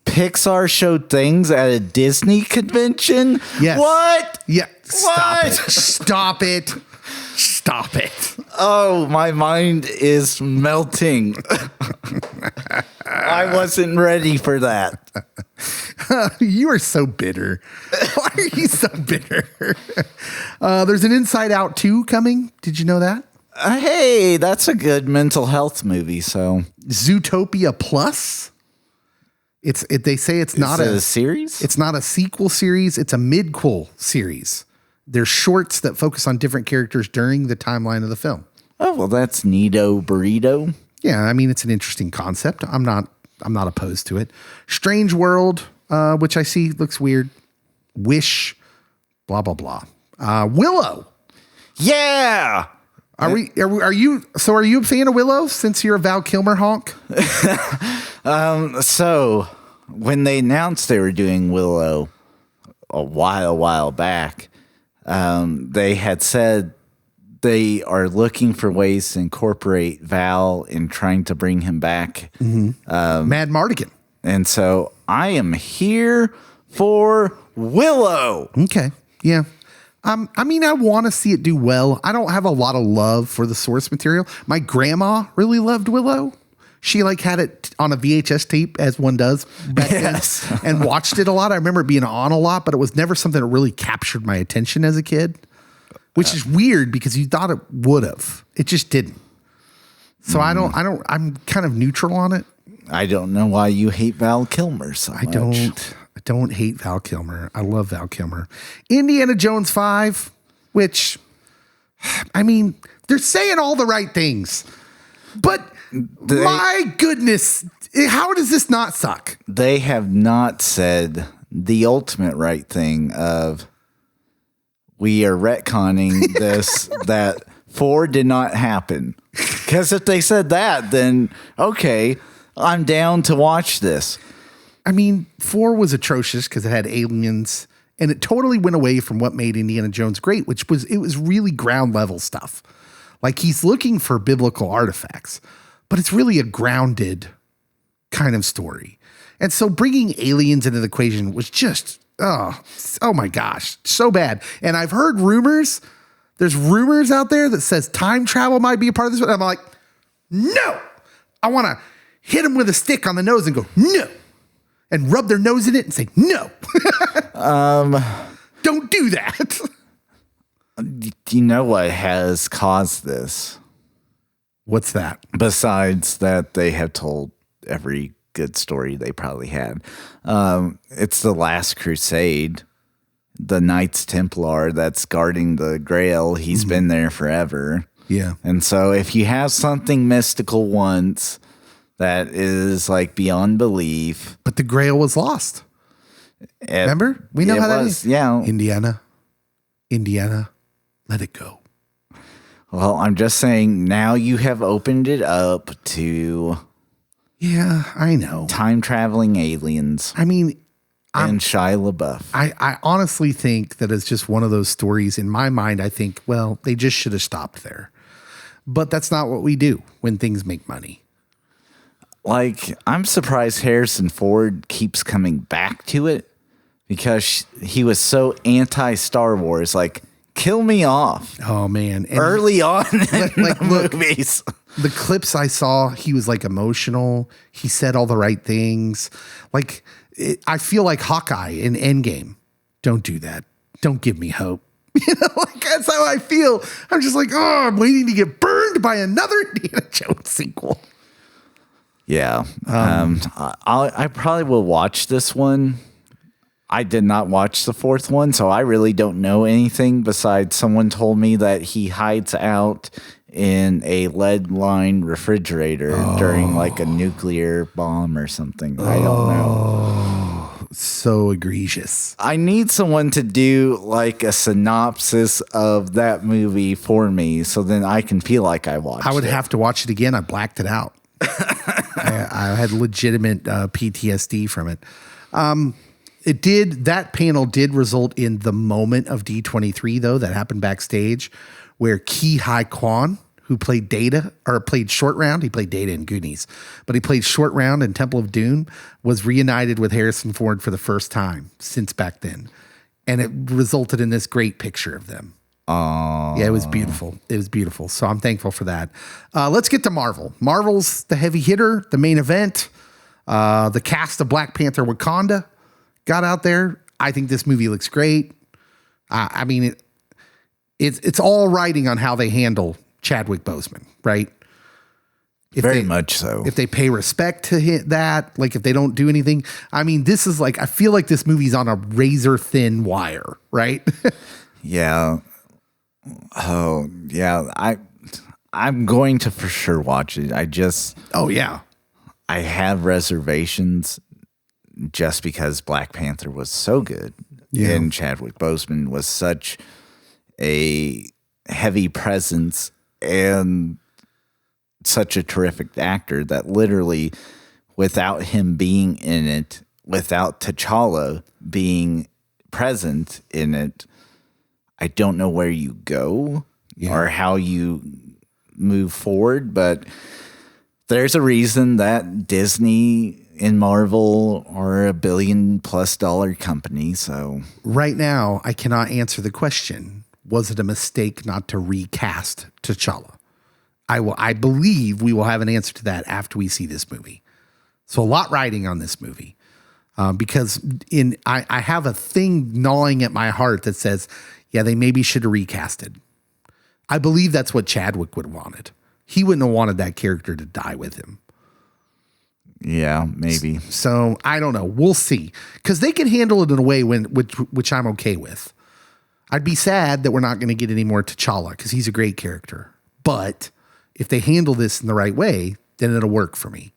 [SPEAKER 4] Pixar showed things at a Disney convention?
[SPEAKER 3] Yes.
[SPEAKER 4] What?
[SPEAKER 3] Yeah. Stop
[SPEAKER 4] What?
[SPEAKER 3] it. Stop it. Stop it.
[SPEAKER 4] Oh, my mind is melting. I wasn't ready for that.
[SPEAKER 3] You are so bitter. Why are you so bitter? There's an Inside Out 2 coming. Did you know that?
[SPEAKER 4] Hey, that's a good mental health movie. So
[SPEAKER 3] Zootopia Plus. They say it's not
[SPEAKER 4] a series.
[SPEAKER 3] It's not a sequel series. It's a midquel series. They're shorts that focus on different characters during the timeline of the film.
[SPEAKER 4] Oh, well, that's neato burrito.
[SPEAKER 3] Yeah, I mean, it's an interesting concept. I'm not opposed to it. Strange World, which I see looks weird. Wish, blah blah blah. Willow.
[SPEAKER 4] Yeah.
[SPEAKER 3] Are you a fan of Willow since you're a Val Kilmer honk?
[SPEAKER 4] So when they announced they were doing Willow a while back, they had said they are looking for ways to incorporate Val in trying to bring him back.
[SPEAKER 3] Mm-hmm. Mad Mardigan.
[SPEAKER 4] And so I am here for Willow.
[SPEAKER 3] Okay. Yeah. I mean, I want to see it do well. I don't have a lot of love for the source material. My grandma really loved Willow. She had it on a VHS tape, as one does back then, and watched it a lot. I remember it being on a lot, but it was never something that really captured my attention as a kid, which is weird because you thought it would have. It just didn't. So I'm kind of neutral on it.
[SPEAKER 4] I don't know why you hate Val Kilmer so much.
[SPEAKER 3] I don't hate Val Kilmer. I love Val Kilmer. Indiana Jones 5, which, I mean, they're saying all the right things, but my goodness, how does this not suck?
[SPEAKER 4] They have not said the ultimate right thing of we are retconning this, that 4 did not happen. Because if they said that, then okay. I'm down to watch this.
[SPEAKER 3] I mean, 4 was atrocious because it had aliens, and it totally went away from what made Indiana Jones great, which was it was really ground level stuff. Like he's looking for biblical artifacts, but it's really a grounded kind of story. And so bringing aliens into the equation was just, oh my gosh, so bad. And I've heard rumors, there's rumors out there that says time travel might be a part of this. And I'm like, no, I want to hit them with a stick on the nose and go, no, and rub their nose in it and say, no, don't do that.
[SPEAKER 4] Do you know what has caused this?
[SPEAKER 3] What's that?
[SPEAKER 4] Besides that, they have told every good story they probably had. It's the Last Crusade, the Knights Templar that's guarding the Grail. He's been there forever.
[SPEAKER 3] Yeah.
[SPEAKER 4] And so if you have something mystical once that is like beyond belief.
[SPEAKER 3] But the Grail was lost. Remember? We know how that is.
[SPEAKER 4] Yeah.
[SPEAKER 3] Indiana, let it go.
[SPEAKER 4] Well, I'm just saying now you have opened it up to...
[SPEAKER 3] Yeah, I know.
[SPEAKER 4] Time traveling aliens.
[SPEAKER 3] I mean...
[SPEAKER 4] And Shia LaBeouf.
[SPEAKER 3] I honestly think that it's just one of those stories. In my mind, I think, well, they just should have stopped there. But that's not what we do when things make money.
[SPEAKER 4] Like, I'm surprised Harrison Ford keeps coming back to it because he was so anti-Star Wars. Like, kill me off.
[SPEAKER 3] Oh, man. And
[SPEAKER 4] early on in the movies.
[SPEAKER 3] The clips I saw, he was like emotional. He said all the right things. Like, I feel like Hawkeye in Endgame. Don't do that. Don't give me hope. Like that's how I feel. I'm just like, oh, I'm waiting to get burned by another Indiana Jones sequel.
[SPEAKER 4] Yeah. I probably will watch this one. I did not watch the 4th one, so I really don't know anything besides someone told me that he hides out in a lead-lined refrigerator during like a nuclear bomb or something. I don't know.
[SPEAKER 3] So egregious.
[SPEAKER 4] I need someone to do like a synopsis of that movie for me so then I can feel like I watched it.
[SPEAKER 3] I would have to watch it again. I blacked it out. I had legitimate PTSD from it. That panel did result in the moment of D23 though that happened backstage where Ki Hai Kwan, who played Data or played Short Round, he played Data in Goonies, but he played Short Round in Temple of Doom, was reunited with Harrison Ford for the first time since back then. And it resulted in this great picture of them. Oh, yeah, it was beautiful. It was beautiful. So I'm thankful for that. Let's get to Marvel. Marvel's the heavy hitter, the main event. The cast of Black Panther Wakanda got out there. I think this movie looks great. I mean, it's all riding on how they handle Chadwick Boseman, right?
[SPEAKER 4] Very much so.
[SPEAKER 3] If they pay respect to that, like if they don't do anything, I mean, this is like, I feel like this movie's on a razor thin wire, right?
[SPEAKER 4] Yeah. Oh, yeah. I'm going to for sure watch it.
[SPEAKER 3] Oh, yeah.
[SPEAKER 4] I have reservations just because Black Panther was so good. Yeah. And Chadwick Boseman was such a heavy presence and such a terrific actor that literally without him being in it, without T'Challa being present in it, I don't know where you go or how you move forward, but there's a reason that Disney and Marvel are $1 billion+ company. So
[SPEAKER 3] right now, I cannot answer the question. Was it a mistake not to recast T'Challa? I believe we will have an answer to that after we see this movie. So a lot riding on this movie because I have a thing gnawing at my heart that says, yeah, they maybe should have recasted. I believe that's what Chadwick would have wanted. He wouldn't have wanted that character to die with him.
[SPEAKER 4] Yeah, maybe.
[SPEAKER 3] So I don't know. We'll see. Because they can handle it in a way which I'm okay with. I'd be sad that we're not going to get any more T'Challa because he's a great character. But if they handle this in the right way, then it'll work for me.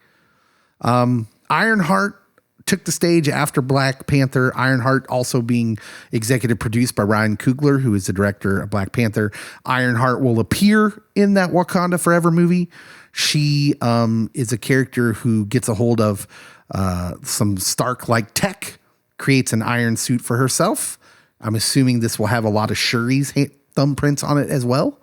[SPEAKER 3] Ironheart took the stage after Black Panther. Ironheart also being executive produced by Ryan Coogler, who is the director of Black Panther. Ironheart will appear in that Wakanda Forever movie. She is a character who gets a hold of some Stark-like tech, creates an iron suit for herself. I'm assuming this will have a lot of Shuri's thumbprints on it as well.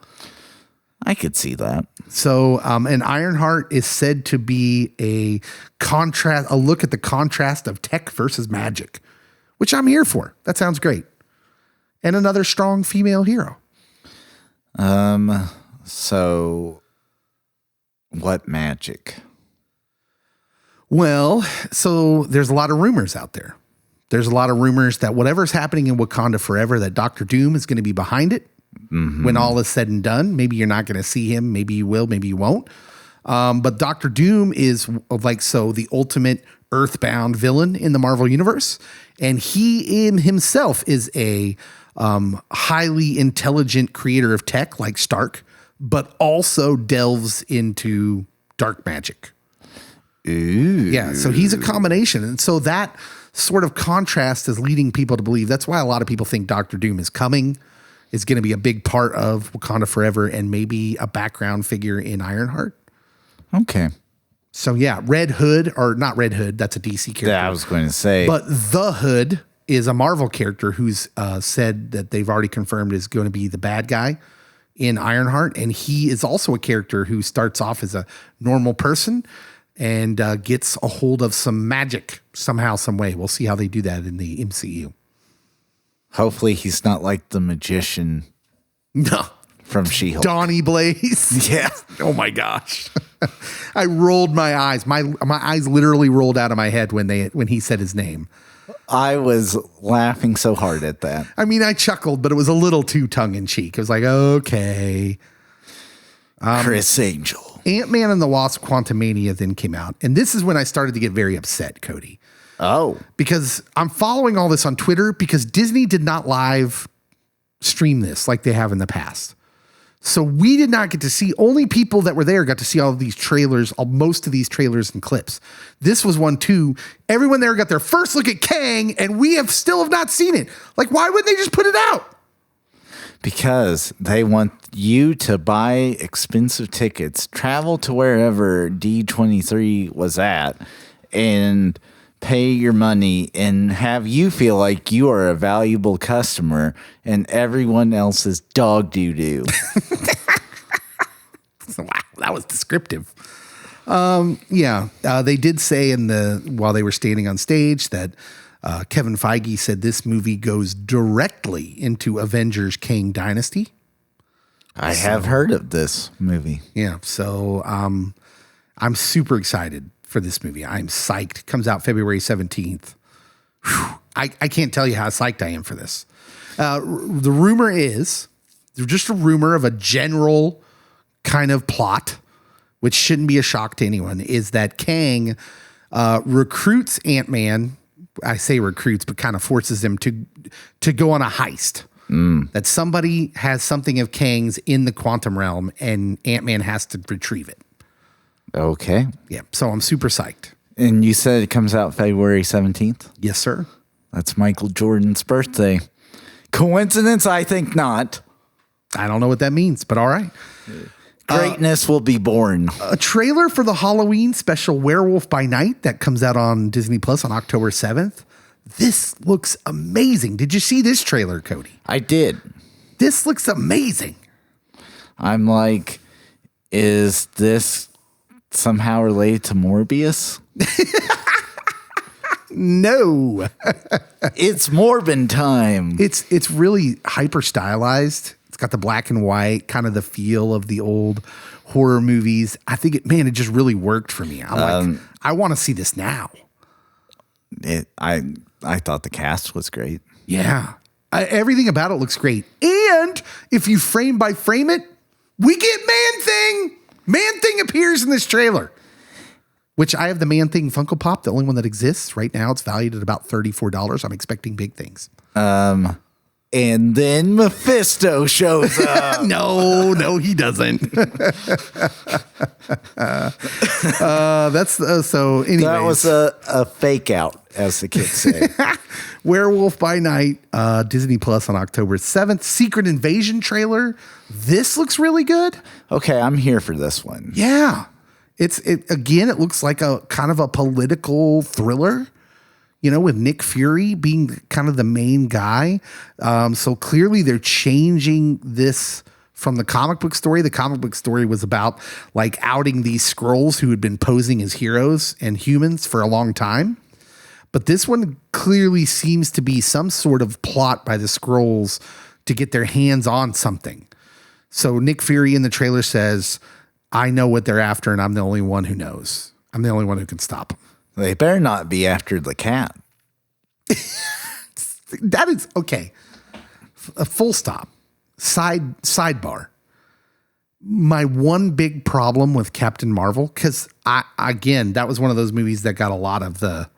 [SPEAKER 4] I could see that.
[SPEAKER 3] So, and Ironheart is said to be a look at the contrast of tech versus magic, which I'm here for. That sounds great. And another strong female hero.
[SPEAKER 4] So what magic?
[SPEAKER 3] Well, so there's a lot of rumors out there. There's a lot of rumors that whatever's happening in Wakanda Forever, that Doctor Doom is going to be behind it. When all is said and done. Maybe you're not going to see him. Maybe you will. Maybe you won't. But Doctor Doom is the ultimate earthbound villain in the Marvel Universe. And he in himself is a highly intelligent creator of tech like Stark, but also delves into dark magic.
[SPEAKER 4] Ooh.
[SPEAKER 3] Yeah, so he's a combination. And so that sort of contrast is leading people to believe. That's why a lot of people think Doctor Doom is coming, is going to be a big part of Wakanda Forever, and maybe a background figure in Ironheart.
[SPEAKER 4] Okay.
[SPEAKER 3] So yeah, Red Hood, or not Red Hood, that's a DC character.
[SPEAKER 4] Yeah, I was going to say.
[SPEAKER 3] But the Hood is a Marvel character who's said that they've already confirmed is going to be the bad guy in Ironheart. And he is also a character who starts off as a normal person and gets a hold of some magic somehow, some way. We'll see how they do that in the MCU.
[SPEAKER 4] Hopefully he's not like the magician
[SPEAKER 3] No.
[SPEAKER 4] from She-Hulk.
[SPEAKER 3] Donnie Blaze.
[SPEAKER 4] Yeah.
[SPEAKER 3] Oh my gosh. I rolled my eyes. My eyes literally rolled out of my head when he said his name.
[SPEAKER 4] I was laughing so hard at that.
[SPEAKER 3] I mean, I chuckled, but it was a little too tongue in cheek. It was like, okay.
[SPEAKER 4] Chris Angel.
[SPEAKER 3] Ant-Man and the Wasp: Quantumania then came out. And this is when I started to get very upset, Cody.
[SPEAKER 4] Oh.
[SPEAKER 3] Because I'm following all this on Twitter because Disney did not live stream this like they have in the past. So we did not get to see, only people that were there got to see all of these trailers, most of these trailers and clips. This was one too. Everyone there got their first look at Kang, and we still have not seen it. Like, why wouldn't they just put it out?
[SPEAKER 4] Because they want you to buy expensive tickets, travel to wherever D23 was at, and pay your money and have you feel like you are a valuable customer and everyone else is dog doo-doo.
[SPEAKER 3] Wow, that was descriptive. They did say while they were standing on stage that Kevin Feige said this movie goes directly into Avengers Kang Dynasty.
[SPEAKER 4] I have heard of this movie.
[SPEAKER 3] Yeah, so I'm super excited for this movie. I'm psyched. Comes out February 17th. Whew. I can't tell you how psyched I am for this. The rumor is, just a rumor of a general kind of plot, which shouldn't be a shock to anyone, is that Kang recruits Ant-Man. I say recruits, but kind of forces him to go on a heist. That somebody has something of Kang's in the quantum realm and Ant-Man has to retrieve it.
[SPEAKER 4] Okay.
[SPEAKER 3] Yeah, so I'm super psyched.
[SPEAKER 4] And you said it comes out February 17th?
[SPEAKER 3] Yes, sir.
[SPEAKER 4] That's Michael Jordan's birthday. Coincidence? I think not.
[SPEAKER 3] I don't know what that means, but all right.
[SPEAKER 4] Greatness will be born.
[SPEAKER 3] A trailer for the Halloween special Werewolf by Night that comes out on Disney Plus on October 7th. This looks amazing. Did you see this trailer, Cody?
[SPEAKER 4] I did.
[SPEAKER 3] This looks amazing.
[SPEAKER 4] I'm like, is this somehow related to Morbius?
[SPEAKER 3] No.
[SPEAKER 4] It's Morbin time.
[SPEAKER 3] It's really hyper stylized. It's got the black and white, kind of the feel of the old horror movies. I think it just really worked for me. I'm I want to see this now.
[SPEAKER 4] I thought the cast was great.
[SPEAKER 3] Yeah. Everything about it looks great. And if you frame by frame it, we get Man-Thing. Man-Thing appears in this trailer, which I have the Man-Thing Funko Pop, the only one that exists. Right now, it's valued at about $34. I'm expecting big things.
[SPEAKER 4] And then Mephisto shows up.
[SPEAKER 3] No, he doesn't. So anyways.
[SPEAKER 4] That was a fake out, as the kids say.
[SPEAKER 3] Werewolf by Night, Disney Plus on October 7th. Secret Invasion trailer. This looks really good.
[SPEAKER 4] Okay, I'm here for this one.
[SPEAKER 3] Yeah. Again, it looks like a kind of a political thriller, with Nick Fury being kind of the main guy. So clearly they're changing this from the comic book story. The comic book story was about like outing these Skrulls who had been posing as heroes and humans for a long time. But this one clearly seems to be some sort of plot by the Skrulls to get their hands on something. So Nick Fury in the trailer says, I know what they're after, and I'm the only one who knows. I'm the only one who can stop them.
[SPEAKER 4] They better not be after the cat.
[SPEAKER 3] That is okay. A full stop. Sidebar. My one big problem with Captain Marvel, because that was one of those movies that got a lot of the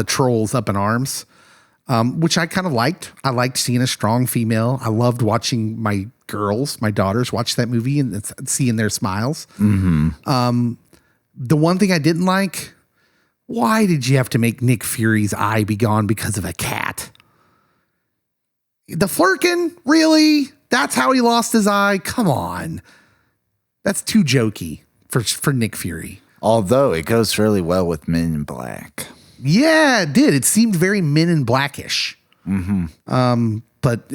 [SPEAKER 3] trolls up in arms, which I kind of liked. I liked seeing a strong female. I loved watching my daughters watch that movie and seeing their smiles. Mm-hmm. The one thing I didn't like, why did you have to make Nick Fury's eye be gone because of a cat? The Flurkin? Really? That's how he lost his eye? Come on. That's too jokey for Nick Fury.
[SPEAKER 4] Although it goes really well with Men in Black.
[SPEAKER 3] Yeah, it did. It seemed very Men in Blackish. Mm-hmm. But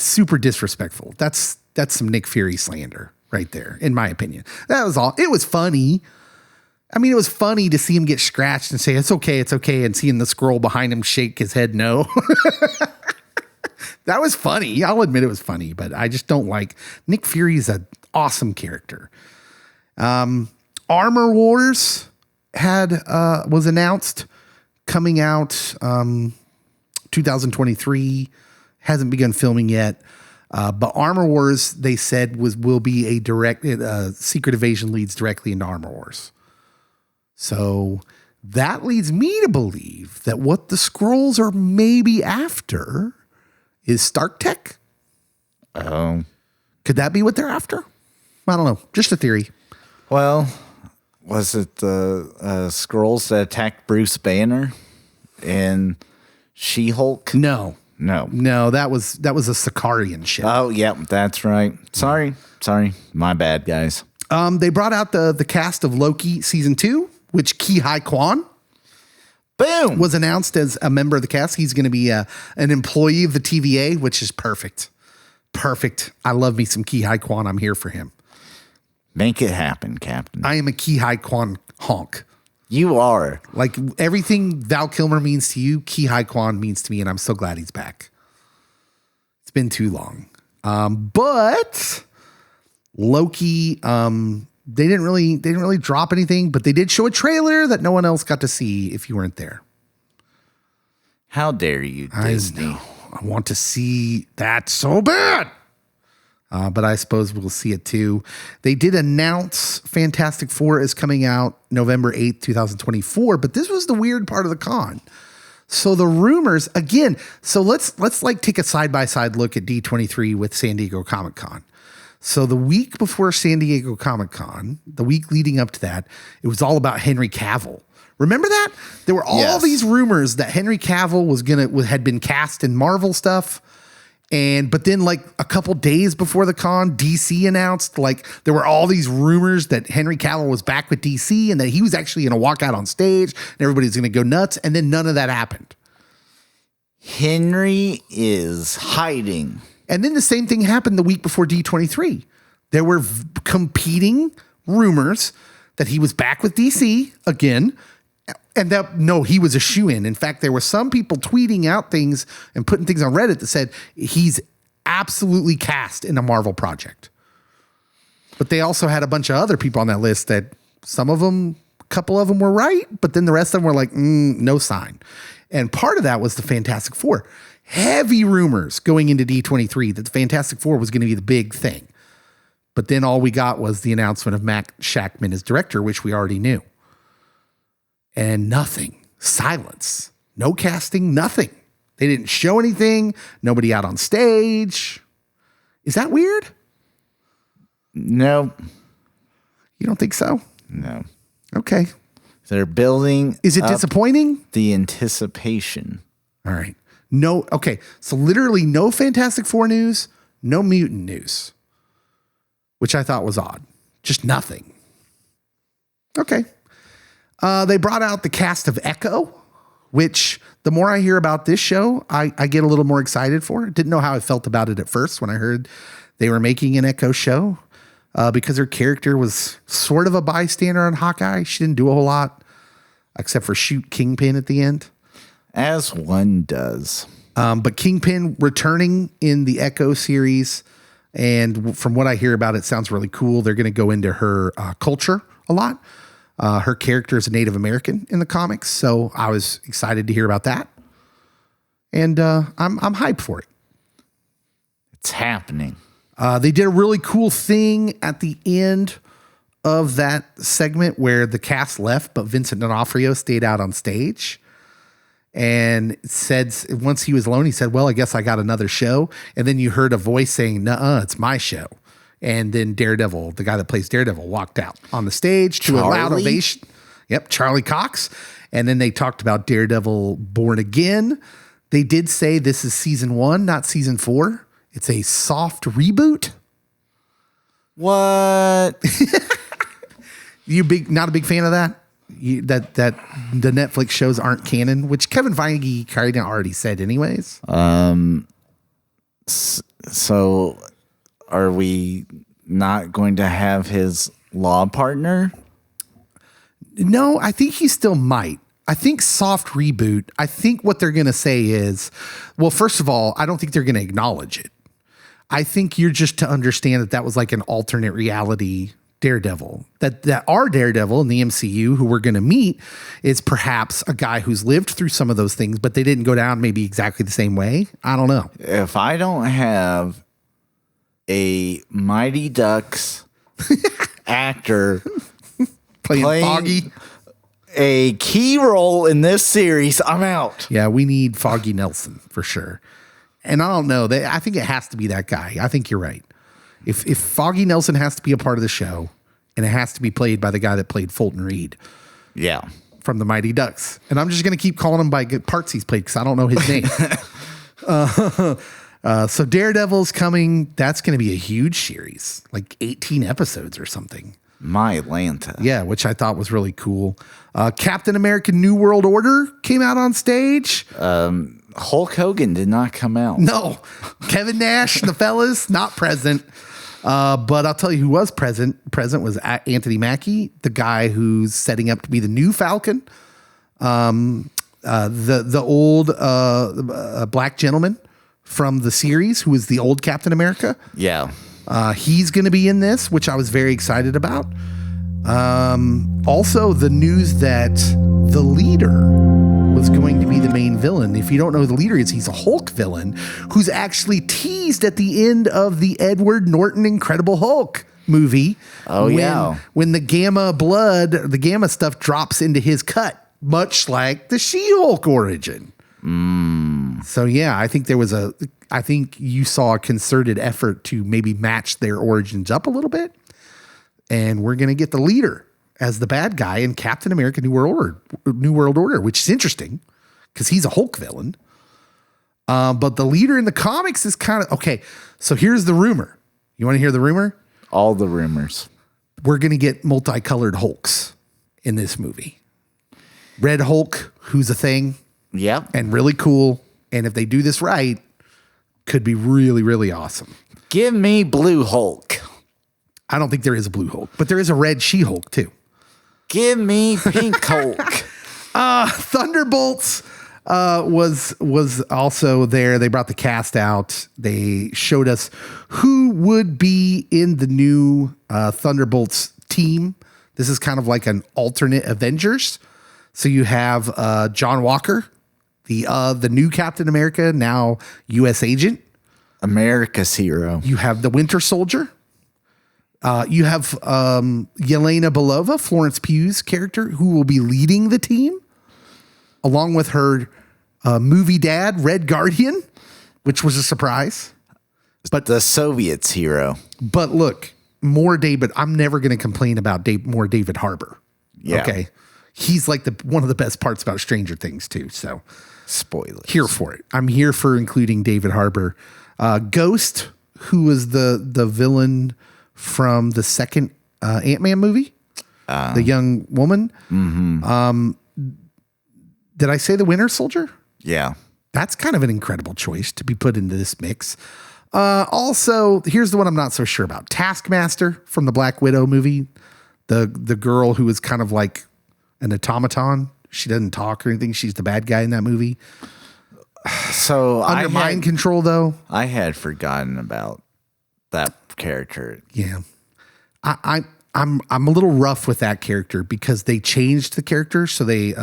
[SPEAKER 3] super disrespectful. That's some Nick Fury slander right there, in my opinion. That was all. It was funny. I mean, it was funny to see him get scratched and say, it's okay, and seeing the Skrull behind him shake his head no. That was funny. I'll admit it was funny, but I just don't like Nick Fury's an awesome character. Armor Wars was announced coming out 2023. Hasn't begun filming yet. But Armor Wars, they said, will be a direct Secret Invasion leads directly into Armor Wars. So that leads me to believe that what the Skrulls are maybe after is Stark Tech.
[SPEAKER 4] Oh.
[SPEAKER 3] Could that be what they're after? I don't know. Just a theory.
[SPEAKER 4] Well, was it the Skrulls that attacked Bruce Banner in She-Hulk?
[SPEAKER 3] No, that was a Sicarian ship.
[SPEAKER 4] Oh, yeah, that's right. Sorry. My bad, guys.
[SPEAKER 3] They brought out the cast of Loki season 2, which Ki-Hai Kwan was announced as a member of the cast. He's going to be an employee of the TVA, which is perfect. Perfect. I love me some Ki-Hai Kwan. I'm here for him.
[SPEAKER 4] Make it happen, Captain.
[SPEAKER 3] I am a Ki-Hai Kwan honk.
[SPEAKER 4] You are.
[SPEAKER 3] Like everything Val Kilmer means to you, Ki-Hai Kwan means to me, and I'm so glad he's back. It's been too long. But Loki, they didn't really drop anything, but they did show a trailer that no one else got to see if you weren't there.
[SPEAKER 4] How dare you, Disney?
[SPEAKER 3] I know. I want to see that so bad. But I suppose we'll see it too. They did announce Fantastic Four is coming out November 8th, 2024, but this was the weird part of the con. So the rumors, again, so let's like take a side-by-side look at D23 with San Diego Comic-Con. So the week before San Diego Comic-Con, the week leading up to that, it was all about Henry Cavill. Remember that? There were all these rumors that Henry Cavill had been cast in Marvel stuff. But then like a couple days before the con, DC announced like there were all these rumors that Henry Cavill was back with DC and that he was actually going to walk out on stage and everybody's going to go nuts. And then none of that happened.
[SPEAKER 4] Henry is hiding.
[SPEAKER 3] And then the same thing happened the week before D23. There were competing rumors that he was back with DC again. And he was a shoo-in. In fact, there were some people tweeting out things and putting things on Reddit that said he's absolutely cast in a Marvel project. But they also had a bunch of other people on that list that a couple of them were right, but then the rest of them were like, no sign. And part of that was the Fantastic Four. Heavy rumors going into D23 that the Fantastic Four was going to be the big thing. But then all we got was the announcement of Matt Shakman as director, which we already knew. And nothing. Silence. No casting, nothing. They didn't show anything. Nobody out on stage. Is that weird?
[SPEAKER 4] No.
[SPEAKER 3] You don't think so?
[SPEAKER 4] No.
[SPEAKER 3] Okay.
[SPEAKER 4] They're building.
[SPEAKER 3] Is it disappointing?
[SPEAKER 4] The anticipation.
[SPEAKER 3] All right. No. Okay. So literally no Fantastic Four news, no mutant news, which I thought was odd. Just nothing. Okay. They brought out the cast of Echo, which the more I hear about this show, I get a little more excited for. Didn't know how I felt about it at first when I heard they were making an Echo show because her character was sort of a bystander on Hawkeye. She didn't do a whole lot except for shoot Kingpin at the end.
[SPEAKER 4] As one does.
[SPEAKER 3] But Kingpin returning in the Echo series, and from what I hear about it, sounds really cool. They're going to go into her culture a lot. Her character is a Native American in the comics, so I was excited to hear about that. And I'm hyped for it.
[SPEAKER 4] It's happening.
[SPEAKER 3] They did a really cool thing at the end of that segment where the cast left, but Vincent D'Onofrio stayed out on stage. And said once he was alone, he said, well, I guess I got another show. And then you heard a voice saying, nuh-uh, it's my show. And then Daredevil, the guy that plays Daredevil, walked out on the stage to a loud ovation. Yep, Charlie Cox. And then they talked about Daredevil Born Again. They did say this is season 1, not season 4. It's a soft reboot.
[SPEAKER 4] What?
[SPEAKER 3] Not a big fan of that? That the Netflix shows aren't canon, which Kevin Feige kind of already said anyways.
[SPEAKER 4] So are we not going to have his law partner?
[SPEAKER 3] No, I think he still might. I think soft reboot. I think what they're going to say is, well, first of all, I don't think they're going to acknowledge it. I think you're just to understand that was like an alternate reality Daredevil, that our Daredevil in the MCU who we're going to meet is perhaps a guy who's lived through some of those things, but they didn't go down maybe exactly the same way. I don't know.
[SPEAKER 4] If I don't have a Mighty Ducks actor
[SPEAKER 3] playing Foggy,
[SPEAKER 4] a key role in this series, I'm out.
[SPEAKER 3] Yeah, we need Foggy Nelson for sure. And I don't know. I think it has to be that guy. I think you're right. If Foggy Nelson has to be a part of the show, and it has to be played by the guy that played Fulton Reed.
[SPEAKER 4] Yeah.
[SPEAKER 3] From the Mighty Ducks. And I'm just going to keep calling him by parts he's played because I don't know his name. So Daredevil's coming. That's going to be a huge series, like 18 episodes or something.
[SPEAKER 4] My Atlanta.
[SPEAKER 3] Yeah, which I thought was really cool. Captain America New World Order came out on stage.
[SPEAKER 4] Hulk Hogan did not come out.
[SPEAKER 3] No. Kevin Nash, the fellas, not present. But I'll tell you who was present. Present was Anthony Mackie, the guy who's setting up to be the new Falcon. The old black gentleman from the series who was the old Captain America.
[SPEAKER 4] Yeah.
[SPEAKER 3] He's going to be in this, which I was very excited about. Also, the news that the leader was going to be the main villain. If you don't know who the leader is, he's a Hulk villain who's actually teased at the end of the Edward Norton Incredible Hulk movie.
[SPEAKER 4] Oh,
[SPEAKER 3] when the the gamma stuff drops into his cut, much like the She-Hulk origin. So yeah, I think you saw a concerted effort to maybe match their origins up a little bit. And we're going to get the leader as the bad guy in Captain America New World Order, which is interesting because he's a Hulk villain. But the leader in the comics is kind of, okay, so here's the rumor. You want to hear the rumor?
[SPEAKER 4] All the rumors.
[SPEAKER 3] We're going to get multicolored Hulks in this movie. Red Hulk, who's a thing.
[SPEAKER 4] Yep.
[SPEAKER 3] And really cool. And if they do this right, could be really, really awesome.
[SPEAKER 4] Give me Blue Hulk.
[SPEAKER 3] I don't think there is a Blue Hulk, but there is a red She-Hulk too.
[SPEAKER 4] Give me Pink Hulk.
[SPEAKER 3] Thunderbolts was also there. They brought the cast out. They showed us who would be in the new Thunderbolts team. This is kind of like an alternate Avengers. So you have John Walker, the new Captain America, now U.S. agent.
[SPEAKER 4] America's hero.
[SPEAKER 3] You have the Winter Soldier. You have Yelena Belova, Florence Pugh's character, who will be leading the team, along with her movie dad, Red Guardian, which was a surprise.
[SPEAKER 4] But the Soviets' hero.
[SPEAKER 3] But look, more David. I'm never going to complain about more David Harbour.
[SPEAKER 4] Yeah.
[SPEAKER 3] Okay. He's like one of the best parts about Stranger Things too. So
[SPEAKER 4] spoilers.
[SPEAKER 3] Here for it. I'm here for including David Harbour. Ghost, who was the villain from the second Ant-Man movie. the young woman. Did I say the Winter Soldier?
[SPEAKER 4] Yeah.
[SPEAKER 3] That's kind of an incredible choice to be put into this mix. Also, here's the one I'm not so sure about. Taskmaster from the Black Widow movie. The girl who is kind of like an automaton. She doesn't talk or anything. She's the bad guy in that movie.
[SPEAKER 4] So
[SPEAKER 3] Under mind control, though.
[SPEAKER 4] I had forgotten about that character.
[SPEAKER 3] Yeah. I'm a little rough with that character because they changed the character. So they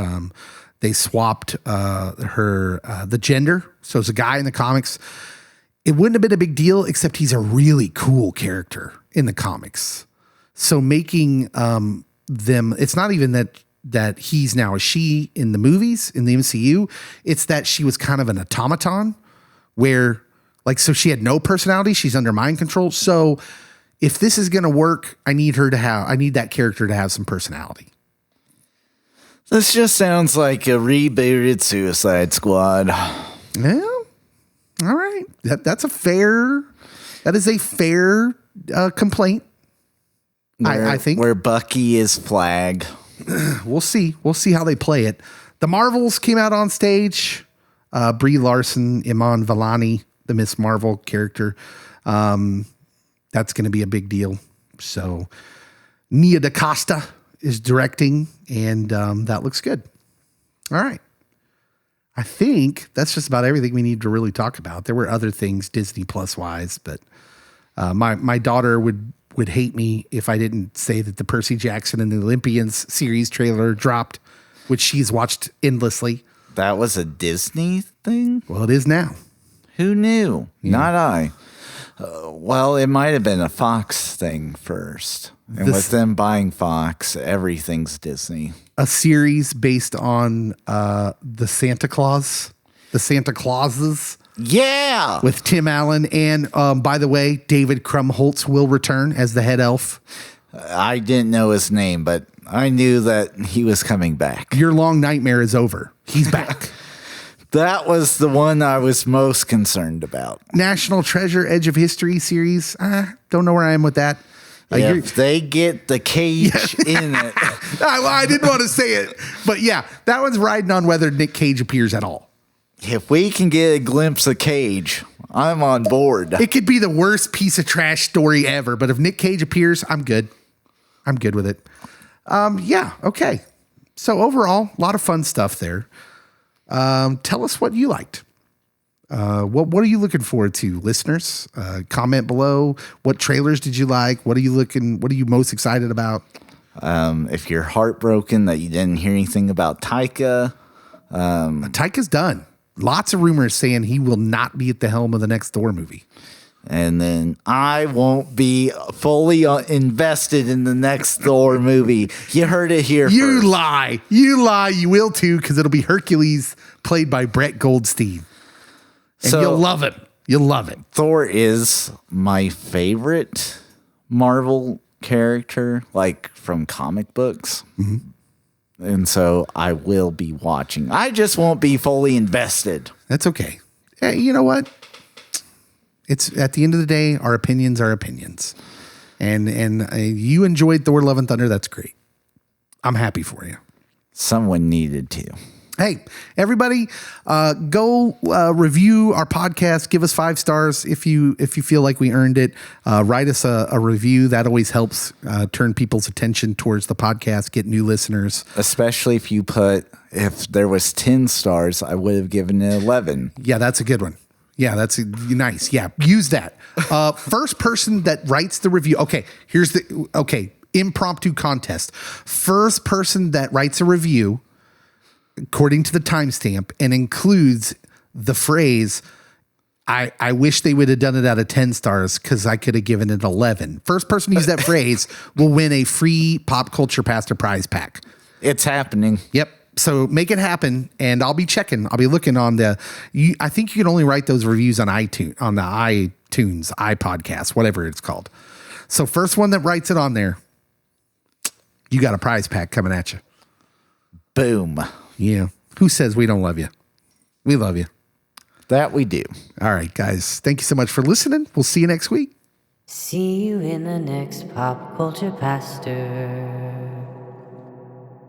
[SPEAKER 3] swapped the gender. So it's a guy in the comics. It wouldn't have been a big deal, except he's a really cool character in the comics. So making them, it's not even that he's now a she in the movies, in the MCU. It's that she was kind of an automaton where, like, so she had no personality. She's under mind control. So if this is going to work, I need that character to have some personality.
[SPEAKER 4] This just sounds like a rebooted Suicide Squad.
[SPEAKER 3] Yeah. All right. That is a fair complaint. I think
[SPEAKER 4] where Bucky is Flag.
[SPEAKER 3] We'll see how they play it. The Marvels came out on stage. Brie Larson, Iman Vellani, the Miss Marvel character. That's going to be a big deal. So Nia DaCosta is directing, and that looks good. All right. I think that's just about everything we need to really talk about. There were other things Disney Plus wise, but my daughter would hate me if I didn't say that the Percy Jackson and the Olympians series trailer dropped, which she's watched endlessly.
[SPEAKER 4] That was a Disney thing?
[SPEAKER 3] Well, it is now.
[SPEAKER 4] Who knew? Yeah. Not I. Well, it might have been a Fox thing first. And with them buying Fox, everything's Disney.
[SPEAKER 3] A series based on the Santa Clauses.
[SPEAKER 4] Yeah.
[SPEAKER 3] With Tim Allen. And by the way, David Krumholtz will return as the head elf.
[SPEAKER 4] I didn't know his name, but I knew that he was coming back.
[SPEAKER 3] Your long nightmare is over. He's back.
[SPEAKER 4] That was the one I was most concerned about.
[SPEAKER 3] National Treasure Edge of History series. Don't know where I am with that.
[SPEAKER 4] If they get the Cage in it.
[SPEAKER 3] Well, I didn't want to say it. But yeah, that one's riding on whether Nick Cage appears at all.
[SPEAKER 4] If we can get a glimpse of Cage, I'm on board.
[SPEAKER 3] It could be the worst piece of trash story ever. But if Nick Cage appears, I'm good. I'm good with it. Yeah, okay. So overall, a lot of fun stuff there. Tell us what you liked. What are you looking forward to, listeners? Comment below. What trailers did you like? What are you most excited about?
[SPEAKER 4] If you're heartbroken that you didn't hear anything about Taika.
[SPEAKER 3] Taika's done. Lots of rumors saying he will not be at the helm of the next Thor movie.
[SPEAKER 4] And then I won't be fully invested in the next Thor movie. You heard it here
[SPEAKER 3] You
[SPEAKER 4] first.
[SPEAKER 3] lie. You lie. You will too, because it'll be Hercules played by Brett Goldstein. And you'll love it. You'll love it.
[SPEAKER 4] Thor is my favorite Marvel character, like from comic books. Mm-hmm. And so I will be watching. I just won't be fully invested.
[SPEAKER 3] That's okay. Hey, you know what? It's at the end of the day, our opinions are opinions. And you enjoyed Thor: Love and Thunder. That's great. I'm happy for you.
[SPEAKER 4] Someone needed to.
[SPEAKER 3] Hey, everybody, go review our podcast. Give us 5 stars if you feel like we earned it. Write us a review. That always helps turn people's attention towards the podcast, get new listeners.
[SPEAKER 4] Especially if there was 10 stars, I would have given it 11.
[SPEAKER 3] Yeah, that's a good one. Yeah, that's nice. Yeah, use that. First person that writes the review. Okay, impromptu contest. First person that writes a review according to the timestamp and includes the phrase, I wish they would have done it out of 10 stars because I could have given it 11. First person to use that phrase will win a free Pop Culture Pastor prize pack.
[SPEAKER 4] It's happening.
[SPEAKER 3] Yep. So make it happen, and I'll be checking. I'll be looking on I think you can only write those reviews on iTunes, iPodcast, whatever it's called. So first one that writes it on there, you got a prize pack coming at you.
[SPEAKER 4] Boom.
[SPEAKER 3] Yeah. Who says we don't love you? We love you.
[SPEAKER 4] That we do.
[SPEAKER 3] All right, guys. Thank you so much for listening. We'll see you next week.
[SPEAKER 2] See you in the next Pop Culture Pastor.